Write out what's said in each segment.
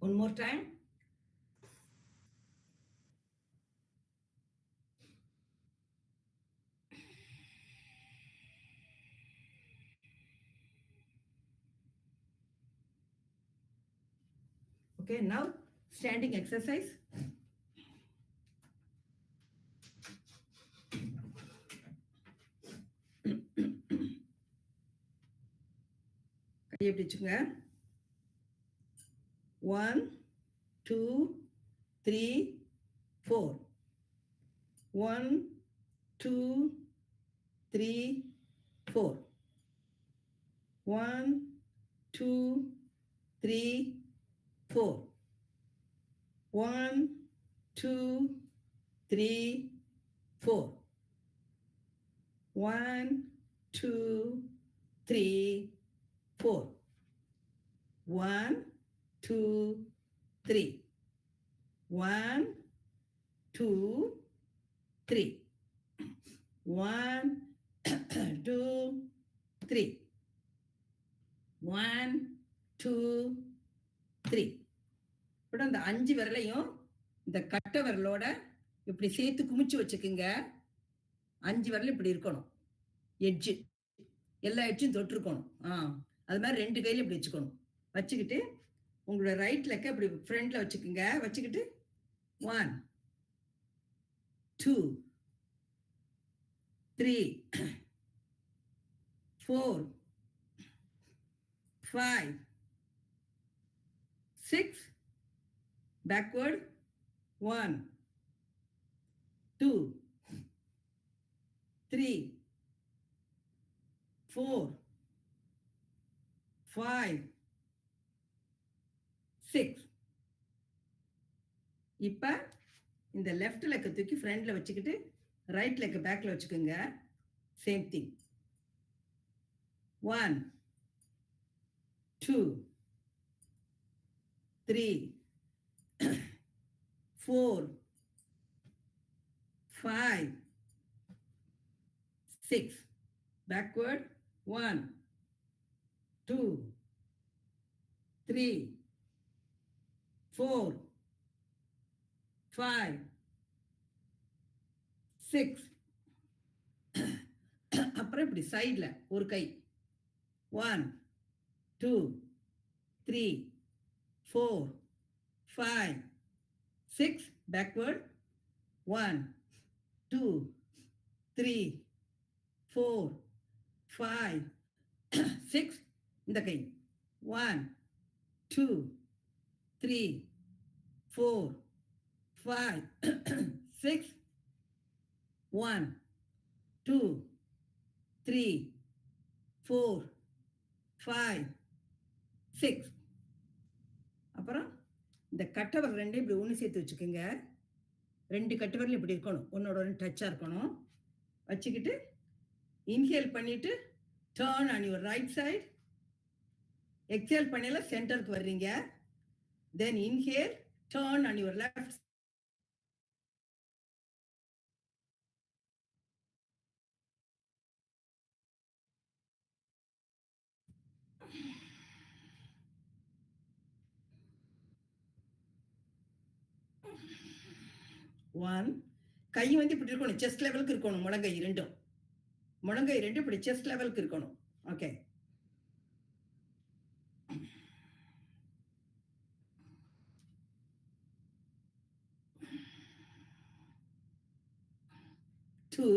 One more time. Okay, now standing exercise. கையை பிடிச்சுங்க. 1 2 3 4. 1 2 3 4. 1 2 3 4. 1 2 3 4. 1 2 3 4. 1 2 3. 1 2 3. 1 2 3. 1 2 3. இப்படி அந்த 5 விரலையும் இந்த கட்டை விரலோட இப்படி சேர்த்து குமிச்சு வச்சுக்குங்க. 5 விரல் இப்படி இருக்கணும். எட்ஜு எல்லா எட்ஜும் தொட்டிருக்கணும். அது மாதிரி 2 கையில இப்படி வச்சுக்கணும். வச்சுக்கிட்டு உங்களோட ரைட் லெக்க இப்படி ஃப்ரண்ட்ல வச்சுக்குங்க. வச்சுக்கிட்டு 1 2 3 4 5 6 backward 1 2 3 4 5 6. இப்ப இந்த லெஃப்ட் லெக்க தூக்கி ஃப்ரண்ட்ல வச்சுக்கிட்டு ரைட் லெக்க பேக்ல வச்சுக்கோங்க. Same thing. 1 2 3 4 5 6. Backward 1 2 3 4 5 6. அப்புறம் இப்படி சைட்ல ஒரு கை 1 2 3 4 5 6. Backward 1 2 3 4 5 6. இந்த கை 1 2 3 4 5 6. 1 2 3 4 5 6. அப்புறம் இந்த கட்டவர் ரெண்டு இப்படி ஒன்று சேர்த்து வச்சுக்கோங்க. 2 கட்டவரில் இப்படி இருக்கணும். ஒன்னோட ஒன்று டச்சாக இருக்கணும். வச்சுக்கிட்டு இன்ஹேல் பண்ணிட்டு turn on your right side. Exhale பண்ணல சென்டருக்கு வர்றீங்க. Then inhale turn on your left. One கை வந்து இப்படி இருக்கணும். செஸ்ட் லெவலுக்கு இருக்கணும். முழங்கை ரெண்டும் இப்படி செஸ்ட் லெவலுக்கு இருக்கணும். ஓகே. டூ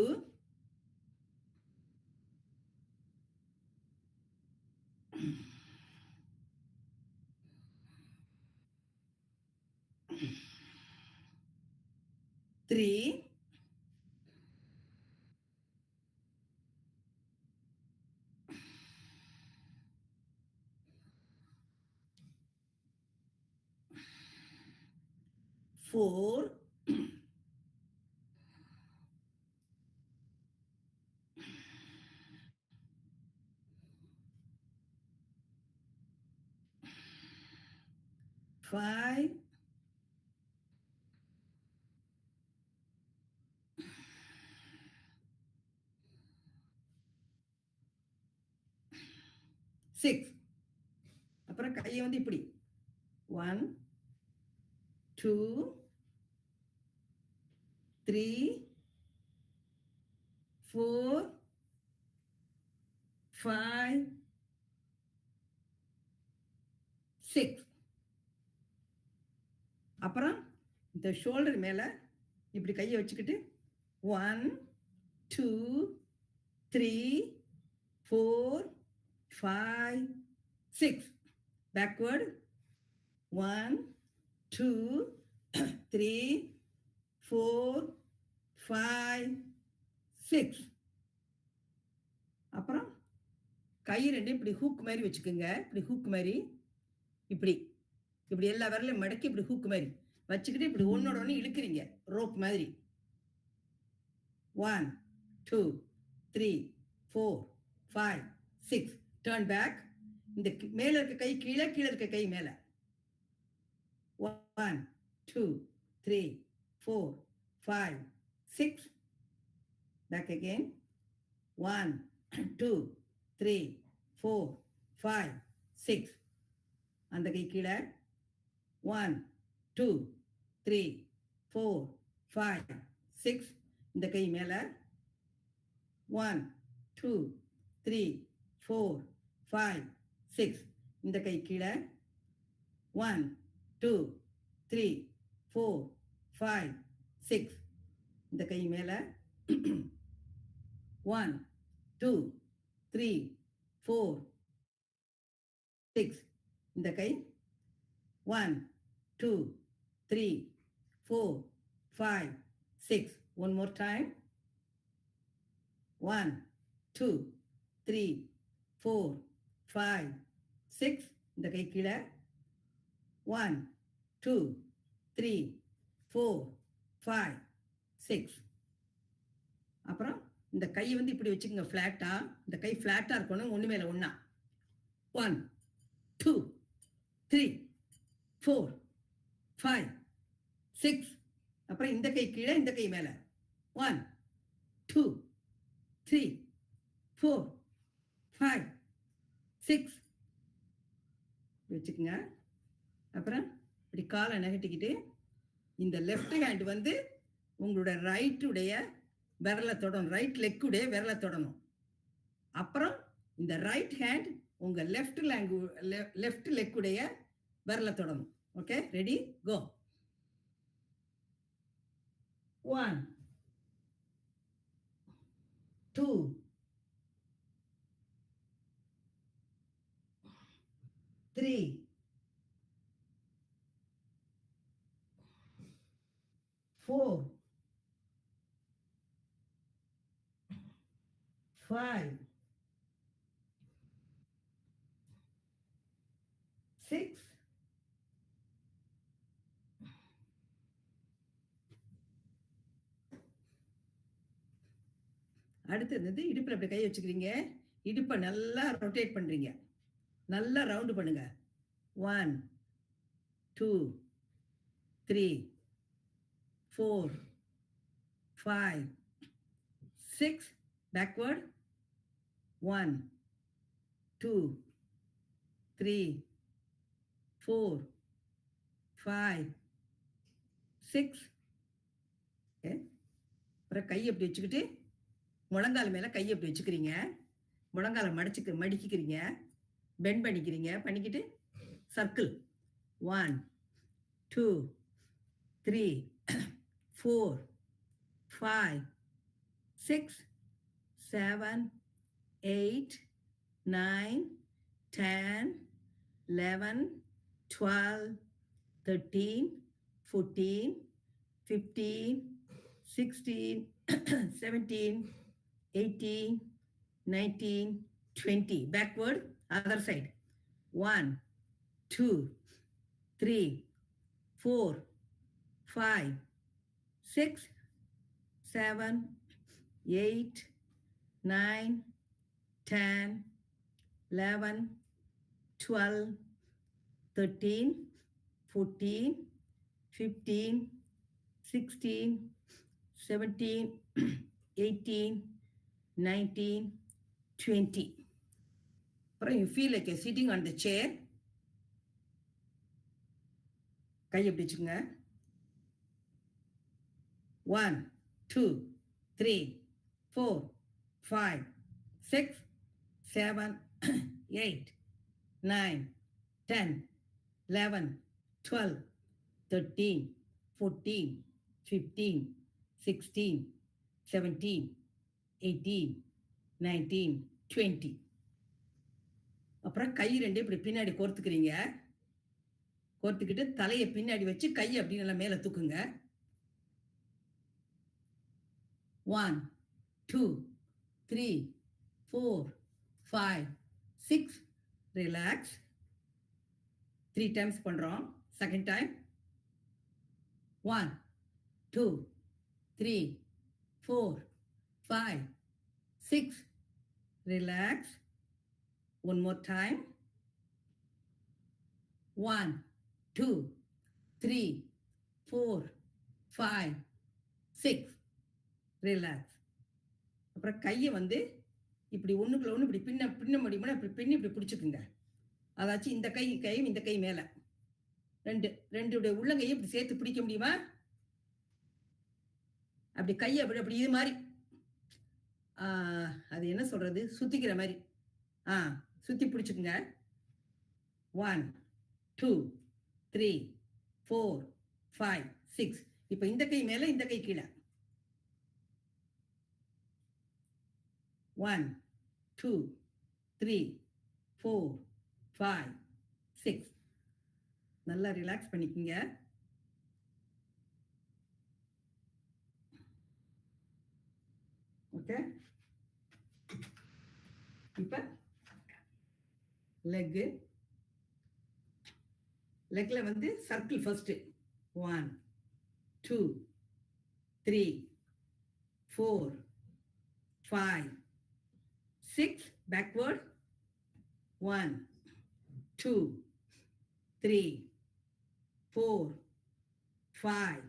3 4 5 6. அப்புறம் கையை வந்து இப்படி 1 2 3 4 5 6. அப்புறம் இந்த ஷோல்டர் மேல இப்படி கையை வச்சுக்கிட்டு 1 2 3 4 5 6. Backward 1 2 3 4 5 6. அப்புறம் கை ரெண்டு இப்படி ஹூக் மாதிரி வச்சுக்கோங்க. இப்படி ஹூக் மாதிரி இப்படி இப்படி எல்லா விரலையும் மடக்கி இப்படி ஹூக் மாதிரி வச்சுக்கிட்டு இப்படி ஒன்னோட ஒன்று இழுக்கிறீங்க ரோப் மாதிரி. 1 2 3 4 5 6. Turn back. இந்த மேல இருக்க கை கீழே, கீழே இருக்க கை மேல. 1 2 3 4 5 6. Back again. 1 2 3 4 5 6. அந்த கை கீழே. 1 2 3 4 5 6. இந்த கை மேல. 1 2 3 4 5 6. இந்த கை கீழே. 1 2 3 4 5 6. இந்த கை மேல. 1 2 3 4 6. இந்த கை. 1 2 3 4 5 6. One more time. 1 2 3 4 5 6. இந்த கை கீழே. 1 2 3 4 5 6. அப்புறம் இந்த கை வந்து இப்படி வச்சுக்கோங்க ஃப்ளாட்டா. இந்த கை ஃப்ளாட்டா இருக்கணும், ஒண்ணு மேல ஒண்ணா. 1 2 3 4 5 6. அப்புறம் இந்த கை கீழே, இந்த கை மேல. 1 2 3 4 5 6 வச்சுக்கோங்க. அப்புறம் இப்படி காலை நகட்டிக்கிட்டு இந்த லெஃப்ட் ஹேண்ட் வந்து உங்களோட ரைட்டுடைய விரலை தொடணும், ரைட் லெக்குடைய விரலை தொடணும். அப்புறம் இந்த ரைட் ஹேண்ட் உங்க லெஃப்ட் லெக்குடைய விரலை தொடணும். ஓகே, ரெடி, கோ. 1 2 3 4 5 6 அடுத்தது வந்து இடுப்புல அப்படி கை வச்சுக்கிறீங்க. இடுப்பை நல்லா ரொட்டேட் பண்றீங்க. நல்லா ரவுண்டு பண்ணுங்க. 1 2 3 4 5 6. Backward. 1 2 3 4 5 6. ஓகே, அப்புறம் கை அப்படி வச்சுக்கிட்டு முழங்கால் மேல கையை அப்படி வச்சுக்கிறீங்க. முழங்கால மடிக்கிறீங்க, பெண்ட் பண்ணிக்கிட்டு சர்க்கிள். 1 2 3 4 5 6 7 8 9 10 11 12 13 14 15 16 17 18 19 20. Backward, other side. 1 2 3 4 5 6 7 8 9 10 11 12 13 14 15 16 17 18 19 20. அப்புறம் you feel like you're sitting on the chair. கை எப்படி வச்சுக்கோங்க. 1, 2, 3, 4, 5, 6, 7, 8, 9, 10, 11, 12, 13, 14, 15, 16, 17, 18, 19, 20. அப்புறம் கை ரெண்டு இப்படி பின்னாடி கோர்த்துக்கிறீங்க. கோர்த்துக்கிட்டு தலையை பின்னாடி வச்சு கையை அப்படி நல்லா மேலே தூக்குங்க. 1, 2, 3, 4, 5, 6. ரிலாக்ஸ். 3 times பண்றோம். Second time. 1, 2, 3, 4, 5, 6. Relax. One more time. 1, 2, 3, 4, 5, 6. Relax. அப்புறம் கையை வந்து இப்படி ஒன்றுக்குள்ள ஒன்று இப்படி பின்ன முடியுமா இப்படி பின்னி இப்படி பிடிச்சிக்குங்க. அதாச்சும் இந்த கை கையும் இந்த கை மேலே ரெண்டுடைய உள்ளங்கையை இப்படி சேர்த்து பிடிக்க முடியுமா? அப்படி கையை அப்படி அப்படி இது மாதிரி அது என்ன சொல்றது, சுத்திக்கிற மாதிரி சுத்தி பிடிச்சுக்குங்க. 1, 2, 3, 4, 5, 6. இப்போ இந்த கை மேல இந்த கை கீழே. 1, 2, 3, 4, 5, 6. நல்லா ரிலாக்ஸ் பண்ணிக்கங்க. ஓகே. இப்போ லெக்ல வந்து circle first. 1, 2, 3, 4, 5, 6. Backward. 1, 2, 3, 4, 5,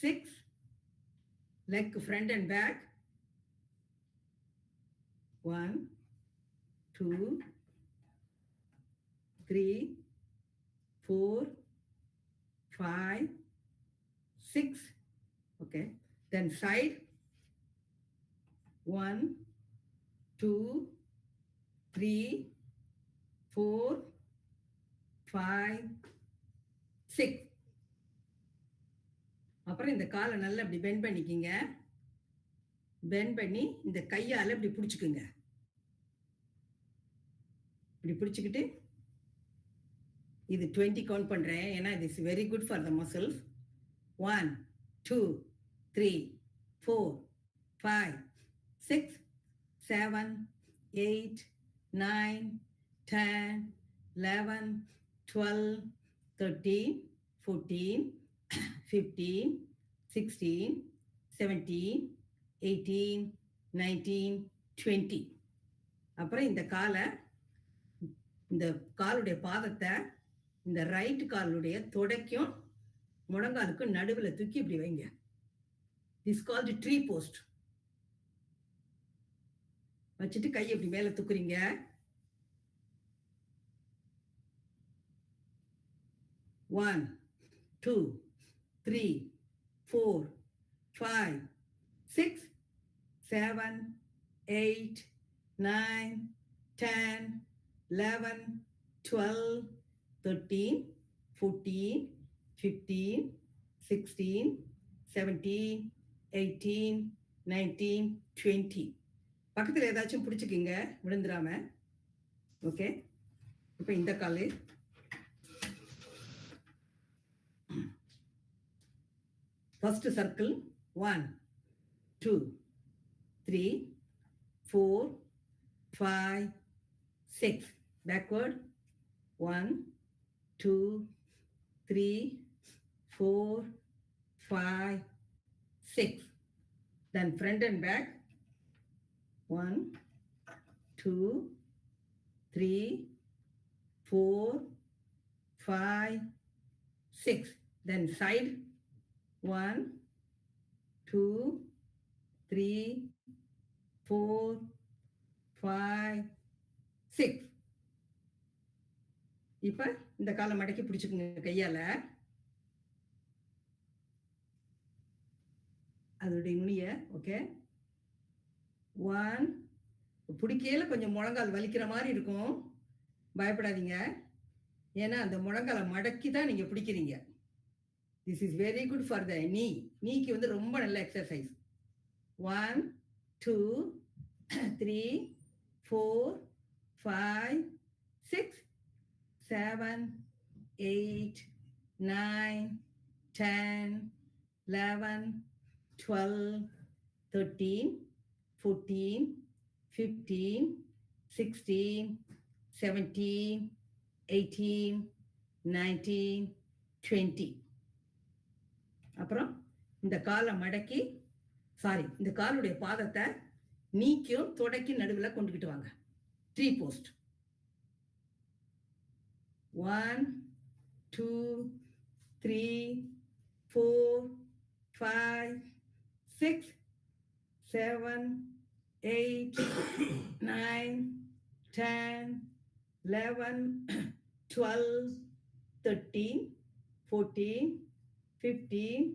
6. Leg front and back. 1, 2, 3, 4, 5, 6. Okay. Then side. 1, 2, 3, 4, 5, 6. அப்புறம் இந்த காலை நல்லா இப்படி பெண்ட் பண்ணிக்கிங்க. பெண்ட் பண்ணி இந்த கையால இப்படி பிடிச்சுக்குங்க. இப்படி பிடிச்சுக்கிட்டு இது 20 கவுண்ட் பண்றேன். ஏன்னா இது is very good for the muscles. 1, 2, 3, 4, 5, 6, 7, 8, 9, 10, 11, 12, 13, 14, 15, 16, 17, 18, 19, 20. அப்புறம் இந்த காலுடைய பாதத்தை இந்த ரைட் காலுடைய தொடைக்கும் முழங்காலுக்கும் நடுவில் தூக்கி இப்படி வைங்க. This called tree post. வச்சுட்டு கையை இப்படி மேல தூக்குறீங்க. ஒன், 2, 3, 4, 5, 6, 7, 8, 9, 10, 11, 12, 13, 14, 15, 16, 17, 18, 19, 20. பக்கத்தில் ஏதாச்சும் பிடிச்சிக்கிங்க விழுந்துடாம. ஓகே. இப்போ இந்த காலு first circle. 1, 2, 3, 4, 5, 6. Backward. 1, 2, 3, 4, 5, 6. Then front and back. 1, 2, 3, 4, 5, 6. Then side. 1, 2, 3, 4, 5, 6. இப்ப இந்த காலை மடக்கி பிடிச்சுக்குங்க கையால. அதோடைய நுனியை. ஓகே, 1. பிடிக்கையில் கொஞ்சம் முழங்கால் வலிக்கிற மாதிரி இருக்கும், பயப்படாதீங்க. ஏன்னா அந்த முழங்காலை மடக்கி தான் நீங்கள் பிடிக்கிறீங்க. This is very good for the நீக்கு வந்து ரொம்ப நல்ல எக்ஸசைஸ். 1, 2, 3, 4, 5, 6, 7, 8, 9, 10, 11, 12, 13, 14, 15, 16, 17, 18, 19, 20. அப்புறம் இந்த காலை மடக்கி, இந்த காலுடைய பாதத்தை நீக்கும் தொடக்கி நடுவில் கொண்டுகிட்டு வாங்க. 3 போஸ்ட். 1, 2, 3, 4, 5, 6, 7, 8, 9, 10, 11, 12, 13, 14, 15,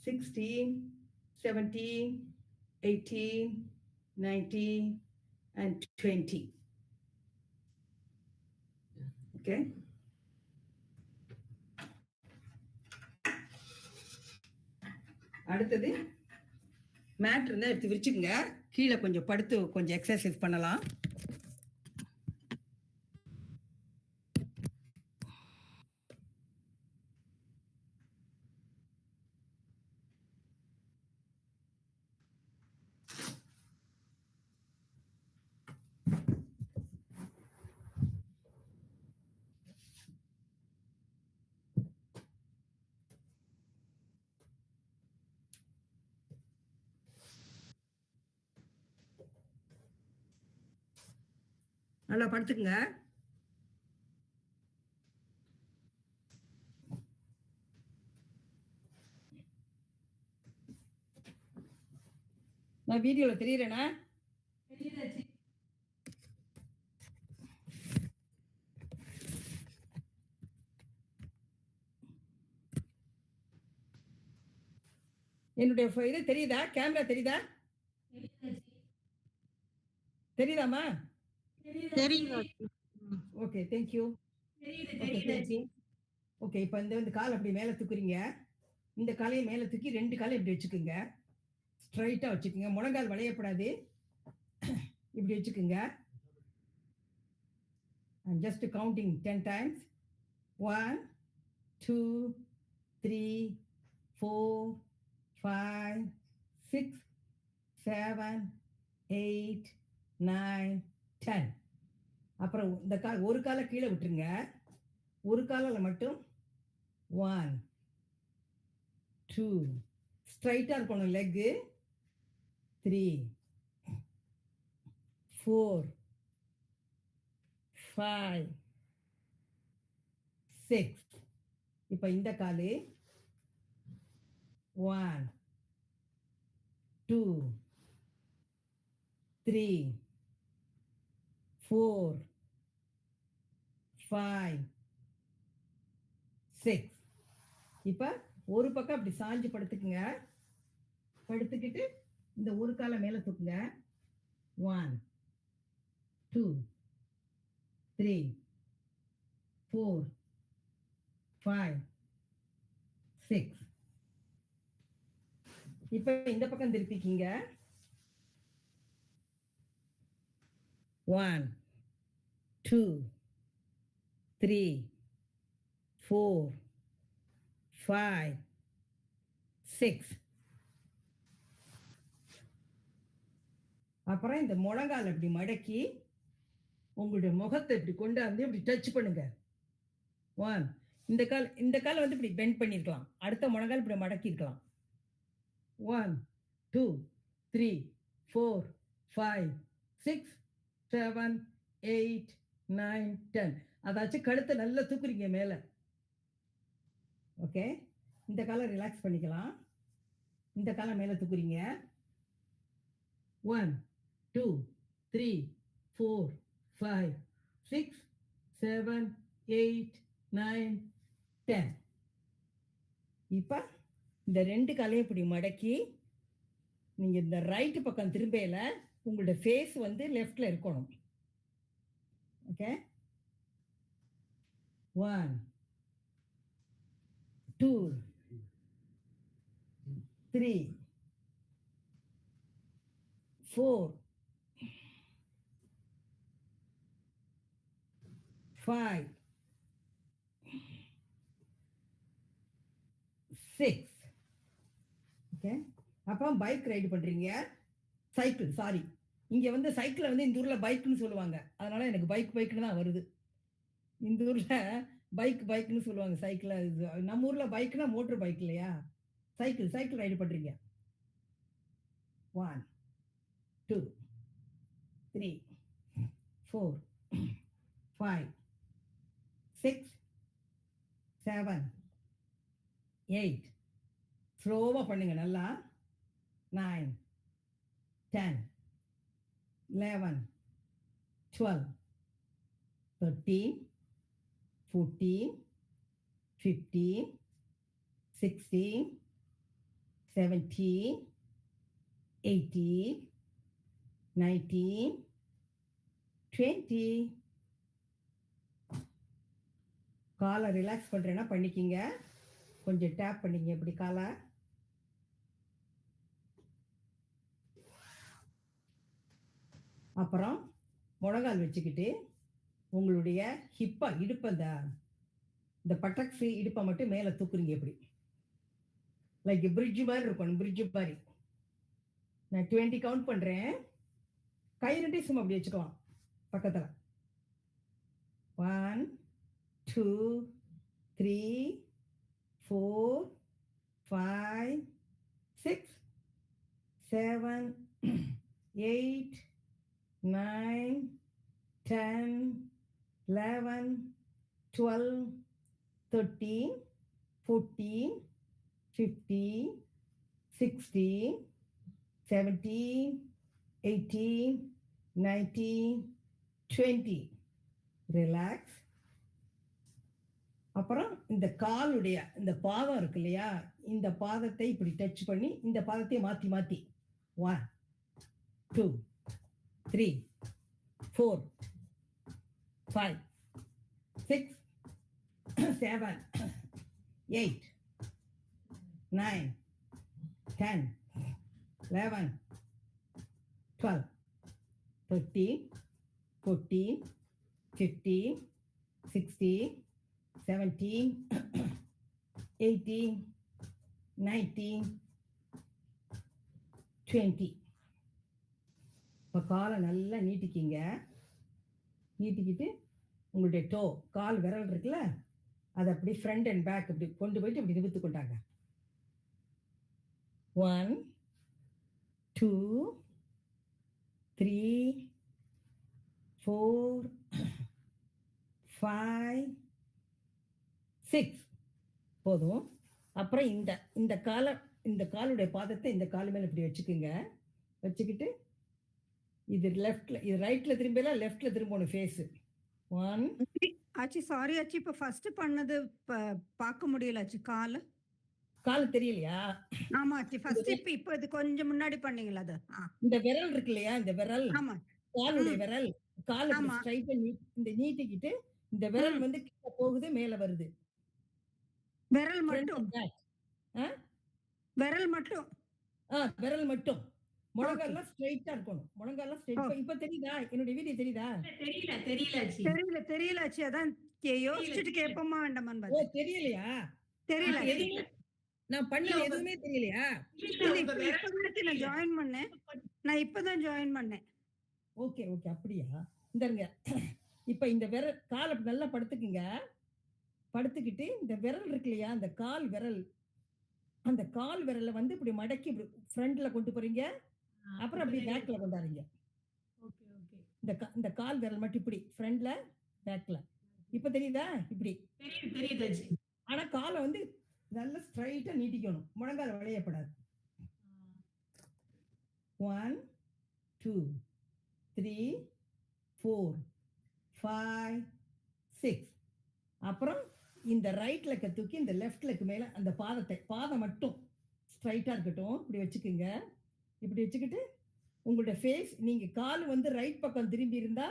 16, 17, 18, 19, and 20. Okay? அடுத்தது மேட் இருந்தால் எடுத்து விரிச்சுக்குங்க. கீழே கொஞ்சம் படுத்து கொஞ்சம் எக்ஸசைஸ் பண்ணலாம். நல்லா படுத்துக்குங்க. நான் வீடியோவில் தெரியுறேனா? என்னுடைய இது தெரியுதா? கேமரா தெரியுதா? தெரியுதாமா? Okay, thank you. ஓகே, இப்போ இந்த கால் அப்படி மேலே தூக்குறீங்க. இந்த காலையும் மேலே தூக்கி 2 காலையும் இப்படி வச்சுக்குங்க. ஸ்ட்ரைட்டாக வச்சுக்கோங்க. முழங்கால் வளையப்படாது. இப்படி வச்சுக்குங்க. I'm just counting 10 times. 1, 2, 3, 4, 5, 6, 7, 8, 9, 10. அப்புறம் இந்த ஒரு காலை கீழே விட்டுருங்க. ஒரு காலில் மட்டும் 1, 2, ஸ்ட்ரைட்டாக இருக்கணும் லெக்கு. 3, 4, 5, 6. இப்போ இந்த காலு 1, 2, 3, 4, 5, 6. இப்போ ஒரு பக்கம் அப்படி சாஞ்சு படுத்துக்குங்க. படுத்துக்கிட்டு இந்த ஒரு காலை மேலே தூக்குங்க. 1, 2, 3, 4, 5, 6. இப்போ இந்த பக்கம் திருப்பிக்கிங்க. 1, 2, 3, 4, 5, 6. அப்புறம் இந்த முழங்கால் இப்படி மடக்கி உங்களுடைய முகத்தை இப்படி கொண்டாந்து இப்படி டச் பண்ணுங்க. 1. இந்த கால் வந்து இப்படி பெண்ட் பண்ணிருக்கலாம். அடுத்த முழங்கால் இப்படி மடக்கி இருக்கலாம். 1, 2, 3, 4, 5, 6, 7, 8, 9, 10. அதாச்சும் கழுத்தை நல்லா தூக்குறீங்க மேலே. ஓகே, இந்த காலை ரிலாக்ஸ் பண்ணிக்கலாம். இந்த காலை மேலே தூக்குறீங்க. 1, 2, 3, 4, 5, 6, 7, 8, 9, 10. இப்போ இந்த 2 காலையும் இப்படி மடக்கி நீங்க இந்த ரைட் பக்கம் திரும்பையில உங்களோட ஃபேஸ் வந்து லெஃப்ட்ல இருக்கணும். ஓகே. 1 2 3 4 5 6. ஓகே. அப்புறம் பைக் ரைடு பண்றீங்க. Cycle, sorry. இங்க வந்து சைக்கிள வந்து இந்த ஊர்ல பைக்ன்னு சொல்லுவாங்க. அதனால எனக்கு பைக்ன்னு தான் வருது. இந்த ஊர்ல பைக்ன்னு சொல்லுவாங்க சைக்கிள. நம்ம ஊர்ல பைக்னா மோட்டார் பைக் இல்லையா? சைக்கிள் ரைடு பண்றீங்க. 1 2 3 4 5 6 7 8. ஸ்லோவா பண்ணுங்க நல்லா. 9 10 11 12 13 14 15 16 17 18 19 20. காலை ரிலாக்ஸ் பண்றேன்னா பண்ணிக்கிங்க. கொஞ்சம் டேப் பண்ணிங்க இப்படி காலை. அப்புறம் முழங்கால் வச்சுக்கிட்டு உங்களுடைய இடுப்பை இந்த பட்டக்ஸ் இடுப்பை மட்டும் மேலே தூக்குறீங்க இப்படி. லைக் பிரிட்ஜ் மாதிரி இருக்கணும், பிரிட்ஜ் மாதிரி. நான் 20 கவுண்ட் பண்றேன். கை ரெண்டையும் சும்மா அப்படி வச்சுக்கலாம் பக்கத்துல. 1 2 3 4 5 6 7 8 9 10 11 12 13 14 15 16 17 18 19 20. ரிலாக்ஸ். அப்புறம் இந்த காலுடைய இந்த பாதம் இருக்கு இல்லையா, இந்த பாதத்தை இப்படி டச் பண்ணி இந்த பாதத்தை மாத்தி மாத்தி 1 2 3 4 5 6 7 8 9 10 11 12 13 14 15 16 17 18 19 20. இப்போ காலை நல்லா நீட்டிக்கிங்க. நீட்டிக்கிட்டு உங்களுடைய கால் விரல் இருக்குல்ல, அதை அப்படி ஃப்ரண்ட் அண்ட் பேக் இப்படி கொண்டு போயிட்டு இப்படி நிறுத்து கொண்டாங்க. 1 2 3 4 5 6. போதும். அப்புறம் இந்த காலுடைய பாதத்தை இந்த காலு மேல இப்படி வச்சுக்குங்க. வச்சுக்கிட்டு இது லெஃப்ட்ல, இது ரைட்ல திரும்பல, லெஃப்ட்ல திரும்பணும் ஃபேஸ். 1 ஆச்சி சாரி ஆச்சி, இப்ப ஃபர்ஸ்ட் பண்ணது பார்க்க முடியல ஆச்சி. கால் தெரியலையா? ஆமா ஆச்சி, ஃபர்ஸ்ட் இப்ப இது கொஞ்சம் முன்னாடி பண்ணீங்களா அது? இந்த விரல் இருக்கு இல்லையா, இந்த விரல், ஆமா, காலுடைய விரல், கால் இப்படி ஸ்ட்ரைட்டா நீட்டிக்கிட்டு இந்த விரல் வந்து கீழே போகுது, மேல வருது. விரல் மட்டும். விரல் மட்டும். விரல் மட்டும். முழங்கால்லாம் ஸ்ட்ரைட்டா இருக்கணும். முழங்கால்லாம் ஸ்ட்ரைட். இப்ப தெரியுதா? என்னோட வீடியோ தெரியுதா? தெரியல ஆச்சி. அதான் யோசிச்சுட்டு கேட்போமா வேண்டாமான்னு பார்த்தேன். ஓ, தெரியலையா? தெரியல. நான் பண்ணது எதுவுமே தெரியலையா? நான் ஜாயின் பண்ணேன். நான் இப்பதான் ஜாயின் பண்ணேன். ஓகே ஓகே, அப்படியா? இந்தங்க. இப்ப இந்த விரல் கால் நல்லா படுத்துக்குங்க. படுத்துக்கிட்டு இந்த விரல் இருக்கு இல்லையா, அந்த கால் விரல், அந்த கால் விரலை வந்து இப்படி மடக்கி இப்படி ஃப்ரண்ட்ல கொண்டு போறீங்க. அப்புறம் அப்படி பேக்ல கொண்டாறீங்க. Okay okay. இந்த கால் விரல் மட்டும் இப்படி ஃப்ரண்ட்ல பேக்ல. இப்ப தெரியுதா? இப்படி தெரியுது. ஆனா காலை வந்து நல்லா ஸ்ட்ரைட்டா நீட்டிக்கணும். முழங்கால் வளையப்படாது. 1 2 3 4 5 6. அப்புறம் இந்த ரைட் லெக்க தூக்கி இந்த லெஃப்ட் லெக் மேல அந்த பாதம் மட்டும் ஸ்ட்ரைட்டா இருக்கட்டும், இப்படி வச்சுக்குங்க. இப்படி வச்சுக்கிட்டு உங்களுடைய ஃபேஸ் நீங்க கால் வந்து ரைட் பக்கம் திரும்பி இருந்தா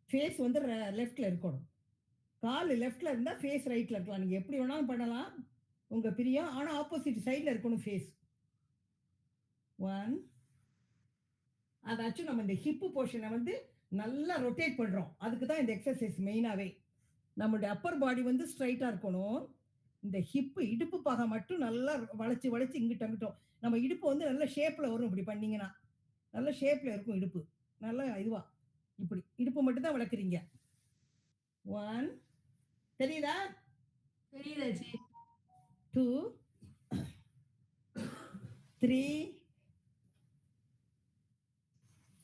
ஃபேஸ் வந்து லெஃப்ட்ல இருக்கணும். கால் லெஃப்ட்ல இருந்தா ஃபேஸ் ரைட்ல இருக்கலாம். நீங்க எப்படி வேணாலும் பண்ணலாம். உங்க பிரியம். ஆனா ஆப்போசிட் சைடுல இருக்கணும் ஃபேஸ். 1 அதாச்சும் நம்ம இந்த ஹிப் போர்ஷனை வந்து நல்லா ரொட்டேட் பண்றோம். அதுக்கு தான் இந்த எக்ஸசைஸ் மெயினாவே. நம்மளுடைய அப்பர் பாடி வந்து ஸ்ட்ரைட்டா இருக்கணும். இந்த ஹிப் இடுப்பு பாகம் மட்டும் நல்லா வளைச்சு வளைச்சு இங்கிட்ட அங்கிட்டும். நம்ம இடுப்பு வந்து நல்ல ஷேப்ல வரும் இப்படி பண்ணீங்கன்னா. நல்ல ஷேப்ல இருக்கும் இடுப்பு. நல்ல இதுவா. இப்படி இடுப்பு மட்டும் தான் வளைக்கிறீங்க. 1 தெரியுதா? தெரியுதாச்சி. 2 3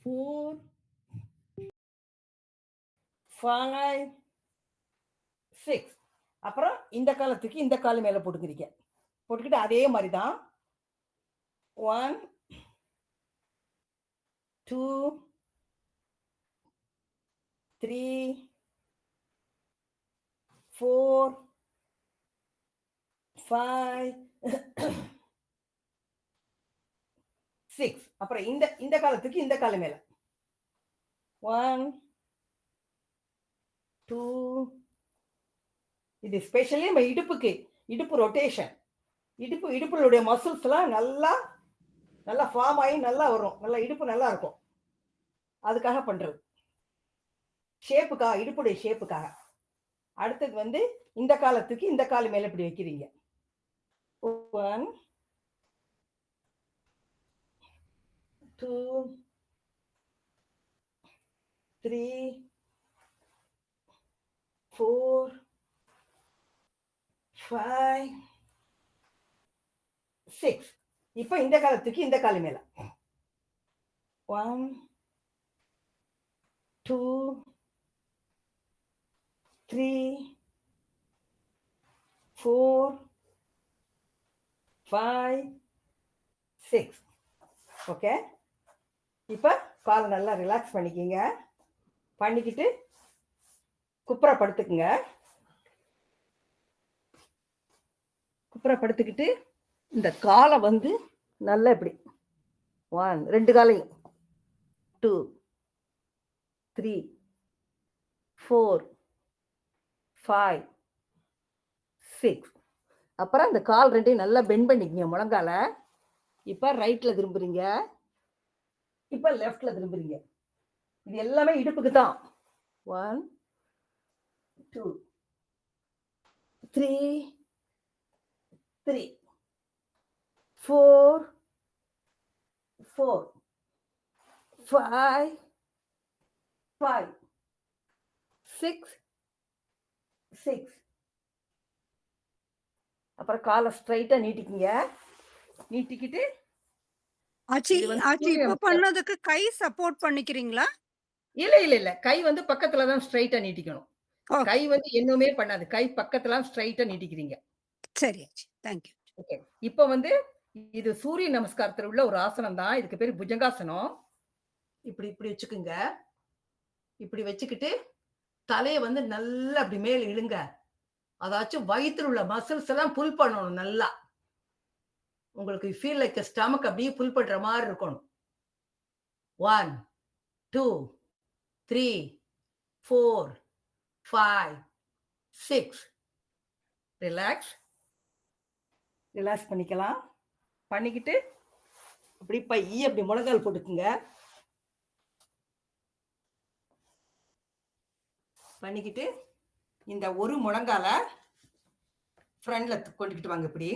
4 5 6 அப்புறம் இந்த காலத்துக்கு இந்த கால் மேல போட்டுக்கிறீங்க. போட்டுக்கிட்டு அதே மாதிரி தான் 1 2 3 4 5 6 அப்புறம் இந்த இந்த காலத்துக்கு இந்த கால் மேல 1 2 இது ஸ்பெஷலி நம்ம இடுப்புக்கு இடுப்பு ரொட்டேஷன் இடுப்புடைய மசில்ஸ் எல்லாம் நல்லா ஃபார்ம் ஆகி நல்லா வரும். நல்லா இடுப்பு நல்லா இருக்கும். அதுக்காக பண்றது ஷேப்புக்காக இடுப்புடைய ஷேப்புக்காக. அடுத்தது வந்து இந்த காலத்துக்கு இந்த கால் மேல இப்படி வைக்கிறீங்க. 1 2 3 4 5 6 இப்ப இந்த காலத்துக்கு இந்த கால் மேல 1 2 3 4 5 6 ஓகே. இப்ப காலை நல்லா ரிலாக்ஸ் பண்ணிக்கிங்க. பண்ணிக்கிட்டு குப்புற படுத்துக்குங்க. குப்புற படுத்துக்கிட்டு இந்த காலை வந்து நல்லா இப்படி 1 2 காலையும் 2 3 4 5 6 அப்புறம் இந்த கால் ரெண்டையும் நல்லா பெண்ட் பண்ணிக்கங்க முழங்கால. இப்ப ரைட்ல திரும்புறீங்க. இப்ப லெஃப்ட்ல திரும்புறீங்க. இது எல்லாமே இடுப்புக்கு தான். 1 2 3 3 4 4 5 5 6 6 அப்புறம் காலை ஸ்ட்ரைட்டா நீட்டிக்கிங்க. நீட்டிக்கிட்டு ஆச்சி இப்ப பண்ணதுக்கு கை சப்போர்ட் பண்ணிக்கிறீங்களா? இல்ல கை வந்து பக்கத்துல தான் ஸ்ட்ரைட்டா நீட்டிக்கணும். ஓகே. கை வந்து என்னுமே பண்ணாது. கை பக்கத்துல ஸ்ட்ரைட்டா நீட்டிக்கிறீங்க. சரி ஆச்சி. Thank you. ஓகே. இப்போ வந்து இது சூரிய நமஸ்காரத்துல உள்ள ஒரு ஆசனம் தான். இதுக்கு பேரு புஜங்காசனம். இப்படி இப்படி வச்சுக்குங்க. இப்படி வச்சுக்கிட்டு தலையை வந்து நல்லா அப்படி மேல இழுங்க. அதாச்சும் வயிற்றுல உள்ள மசில்ஸ் எல்லாம் புல் பண்ணணும் நல்லா. உங்களுக்கு ஃபீல் லைக் ஸ்டமக் அப்படியே புல் பண்ற மாதிரி இருக்கணும். 1 2 3 4 5 6 ரிலாக்ஸ் பண்ணிக்கலாம். பண்ணிக்கிட்டு அப்படி பைய அப்படி முழங்கால் போட்டுக்குங்க. பண்ணிக்கிட்டு இந்த ஒரு முழங்கால ஃப்ரண்ட்ல கொண்டுக்கிட்டு வாங்க. இப்படி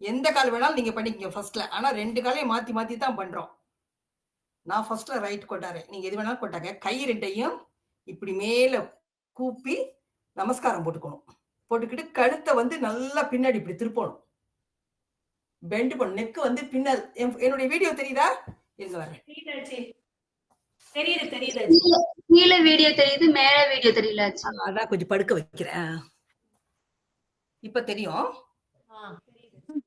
எந்த கால் வேணாலும் நீங்க பண்ணிக்கங்க ஃபர்ஸ்ட்ல. ஆனா 2 காலையும் மாத்தி மாத்தி தான் பண்றோம். நான் ஃபர்ஸ்ட்ல ரைட் கொண்டாரேன். நீங்க எது வேணாலும் கொண்டாங்க. கை ரெண்டையும் இப்படி மேல கூப்பி நமஸ்காரம் போட்டுக்கணும். போட்டுக்கிட்டு கழுத்தை வந்து நல்லா பின்னாடி இப்படி திருப்பணும். பெண்ட் பண்ணு. நெக் வந்து பின்னல். என்னுடைய வீடியோ தெரியுதா? இருங்க வரேன். தெரியுது. கீழ வீடியோ தெரியுது, மேல வீடியோ தெரியல. அதான் கொஞ்சம் படுக்க வைக்கிறேன். இப்ப தெரியும்.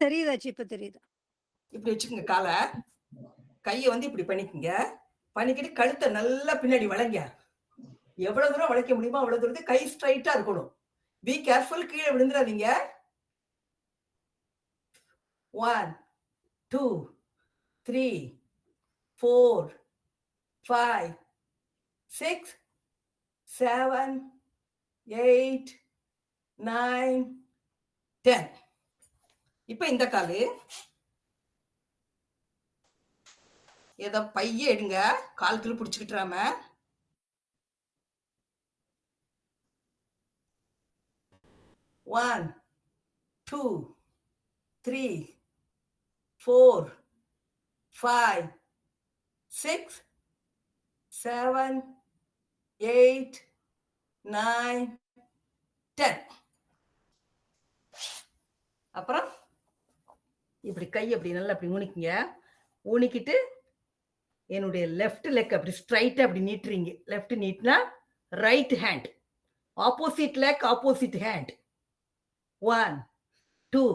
தெரியுதாச்சி. இப்ப தெரியுது. இப்படி வச்சுக்கோங்க காலை. கையை வந்து இப்படி பண்ணிக்கங்க. பண்ணிக்கிட்டு கழுத்தை நல்லா பின்னாடி வளைங்க. எவ்வளவு தூரம் வளைக்க முடியுமோ அவ்வளவு தூரத்துக்கு கை ஸ்ட்ரைட்டா இருக்கணும். பி கேர்ஃபுல், கீழே விழுந்துடாதீங்க. 1 2 3 4 5 6 7 8 9 10. இப்ப இந்த காலு ஏதோ பைய எடுங்க, கால்குள்ள பிடிச்சுக்கிட்டுறாம. 1 2 3 4 5 6 7 8 9 10. அப்புறம் இப்படி கை அப்படி நல்லா அப்படி ஊனிக்கிங்க. ஊனிக்கிட்டு என்னுடைய லெஃப்ட் லெக் அப்படி ஸ்ட்ரைட்டா அப்படி நீட்டுறீங்க. லெஃப்ட் நீட்னா right hand, opposite leg opposite hand. 1 2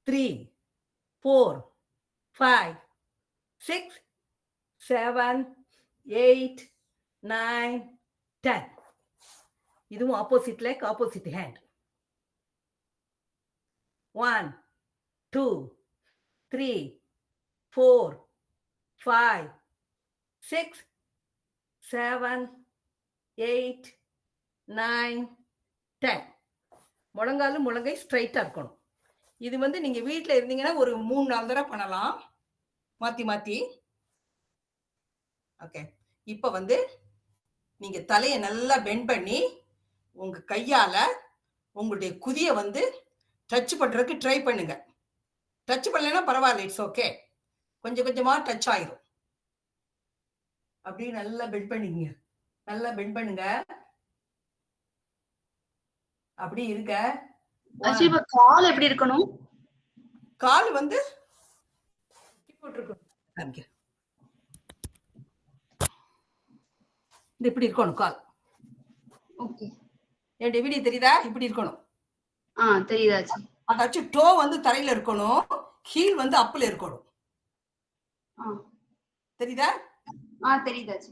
3 4 5 6 7 8 9 10. இதுவும் ஆப்போசிட் லெக் ஆப்போசிட் ஹேண்ட். 1 2 3 4 5 6 7 8 9 10. முழங்காலும் முழங்கை ஸ்ட்ரைட்டா இருக்கணும். இது வந்து நீங்க வீட்டில் இருந்தீங்கன்னா ஒரு 3-4 தடவை பண்ணலாம், மாத்தி மாத்தி. ஓகே. இப்ப வந்து நீங்க தலையை நல்லா பெண்ட் பண்ணி உங்க கையால உங்களுடைய குதிய வந்து டச் பண்றதுக்கு ட்ரை பண்ணுங்க. டச் பண்ணலைன்னா பரவாயில்ல, இட்ஸ் ஓகே. கொஞ்சம் கொஞ்சமா டச் ஆயிரும். அப்படியே நல்லா பெண்ட் பண்ணிக்கங்க. நல்லா பெண்ட் பண்ணுங்க. அப்படி இருக்க. இப்ப கால் எப்படி இருக்கணும்? கால் வந்து இது இப்படி இருக்கணும் கால். ஓகே. என் வீடியோ தெரியுதா? இப்படி இருக்கணும். தெரியுதாச்சு. அதாச்சும் டோ வந்து தரையில இருக்கணும், ஹீல் வந்து அப்ல இருக்கணும். தெரியுதா? தெரியுதாச்சு.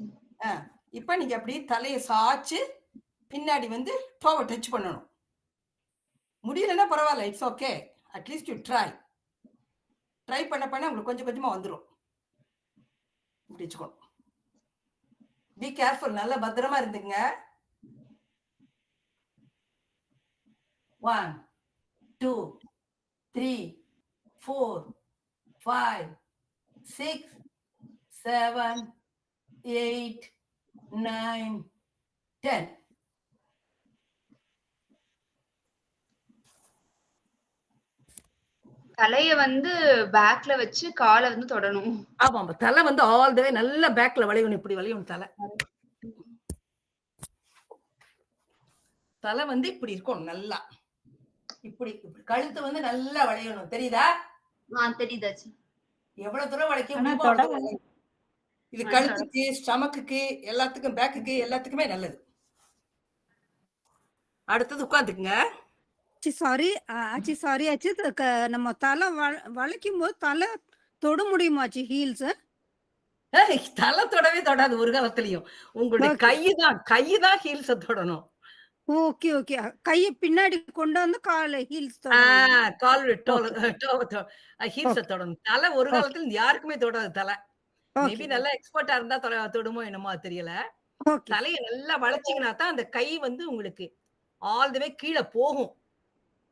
இப்ப நீங்க அப்படி தலையை சாச்சு பின்னாடி வந்து டோவை டச் பண்ணணும். முடியலன்னா பரவாயில்ல, it's okay. At least you try. Try பண்ண பண்ண உங்களுக்கு கொஞ்சம் கொஞ்சமா வந்துடும். இப்படி வச்சுக்கணும். பி கேர்ஃபுல், நல்லா பத்திரமா இருந்துங்க. 1 2 3 4 5 6 7 8 9 10. தலைய வந்து பேக்ல வச்சு காலை வந்து தொடணும். ஆமா, தலை வந்து ஆல் தி வே நல்லா பேக்ல வளையணும். இப்படி வளையணும் தலை. தலை வந்து இப்படி இருக்கும் நல்லா. இப்படி கழுத்து வந்து நல்லா வளையணும். தெரியுதா? தெரியுதாச்சு. எவ்வளவு தூரம் வளைக்க முடியுமோ. இது கழுத்துக்கு, ஸ்டமக்குக்கு, எல்லாத்துக்கும், பேக்குக்கு எல்லாத்துக்குமே நல்லது. அடுத்தது உட்காந்துக்குங்க. சாரி ஆச்சு. நம்ம தலை வளைக்கும் போது தலை தொட முடியுமாச்சு ஹீல்ஸ்? தலை தொடவே தொடாது ஒரு காலத்திலையும். உங்களுடைய கைதான் ஹீல்ஸ தொடணும். Okay okay. கையை பின்னாடி கொண்டு வந்து கால் ஹீல்ஸ் கால் ஹீல்ஸ தொடணும். தலை ஒரு காலத்துல யாருக்குமே தொடாது. தலை மேபி நல்லா எக்ஸ்பர்ட்டா இருந்தா தொடுமோ என்னமோ தெரியல. தலையை நல்லா வளைச்சிங்கன்னா தான் அந்த கை வந்து உங்களுக்கு ஆல் தி வே கீழே போகும்.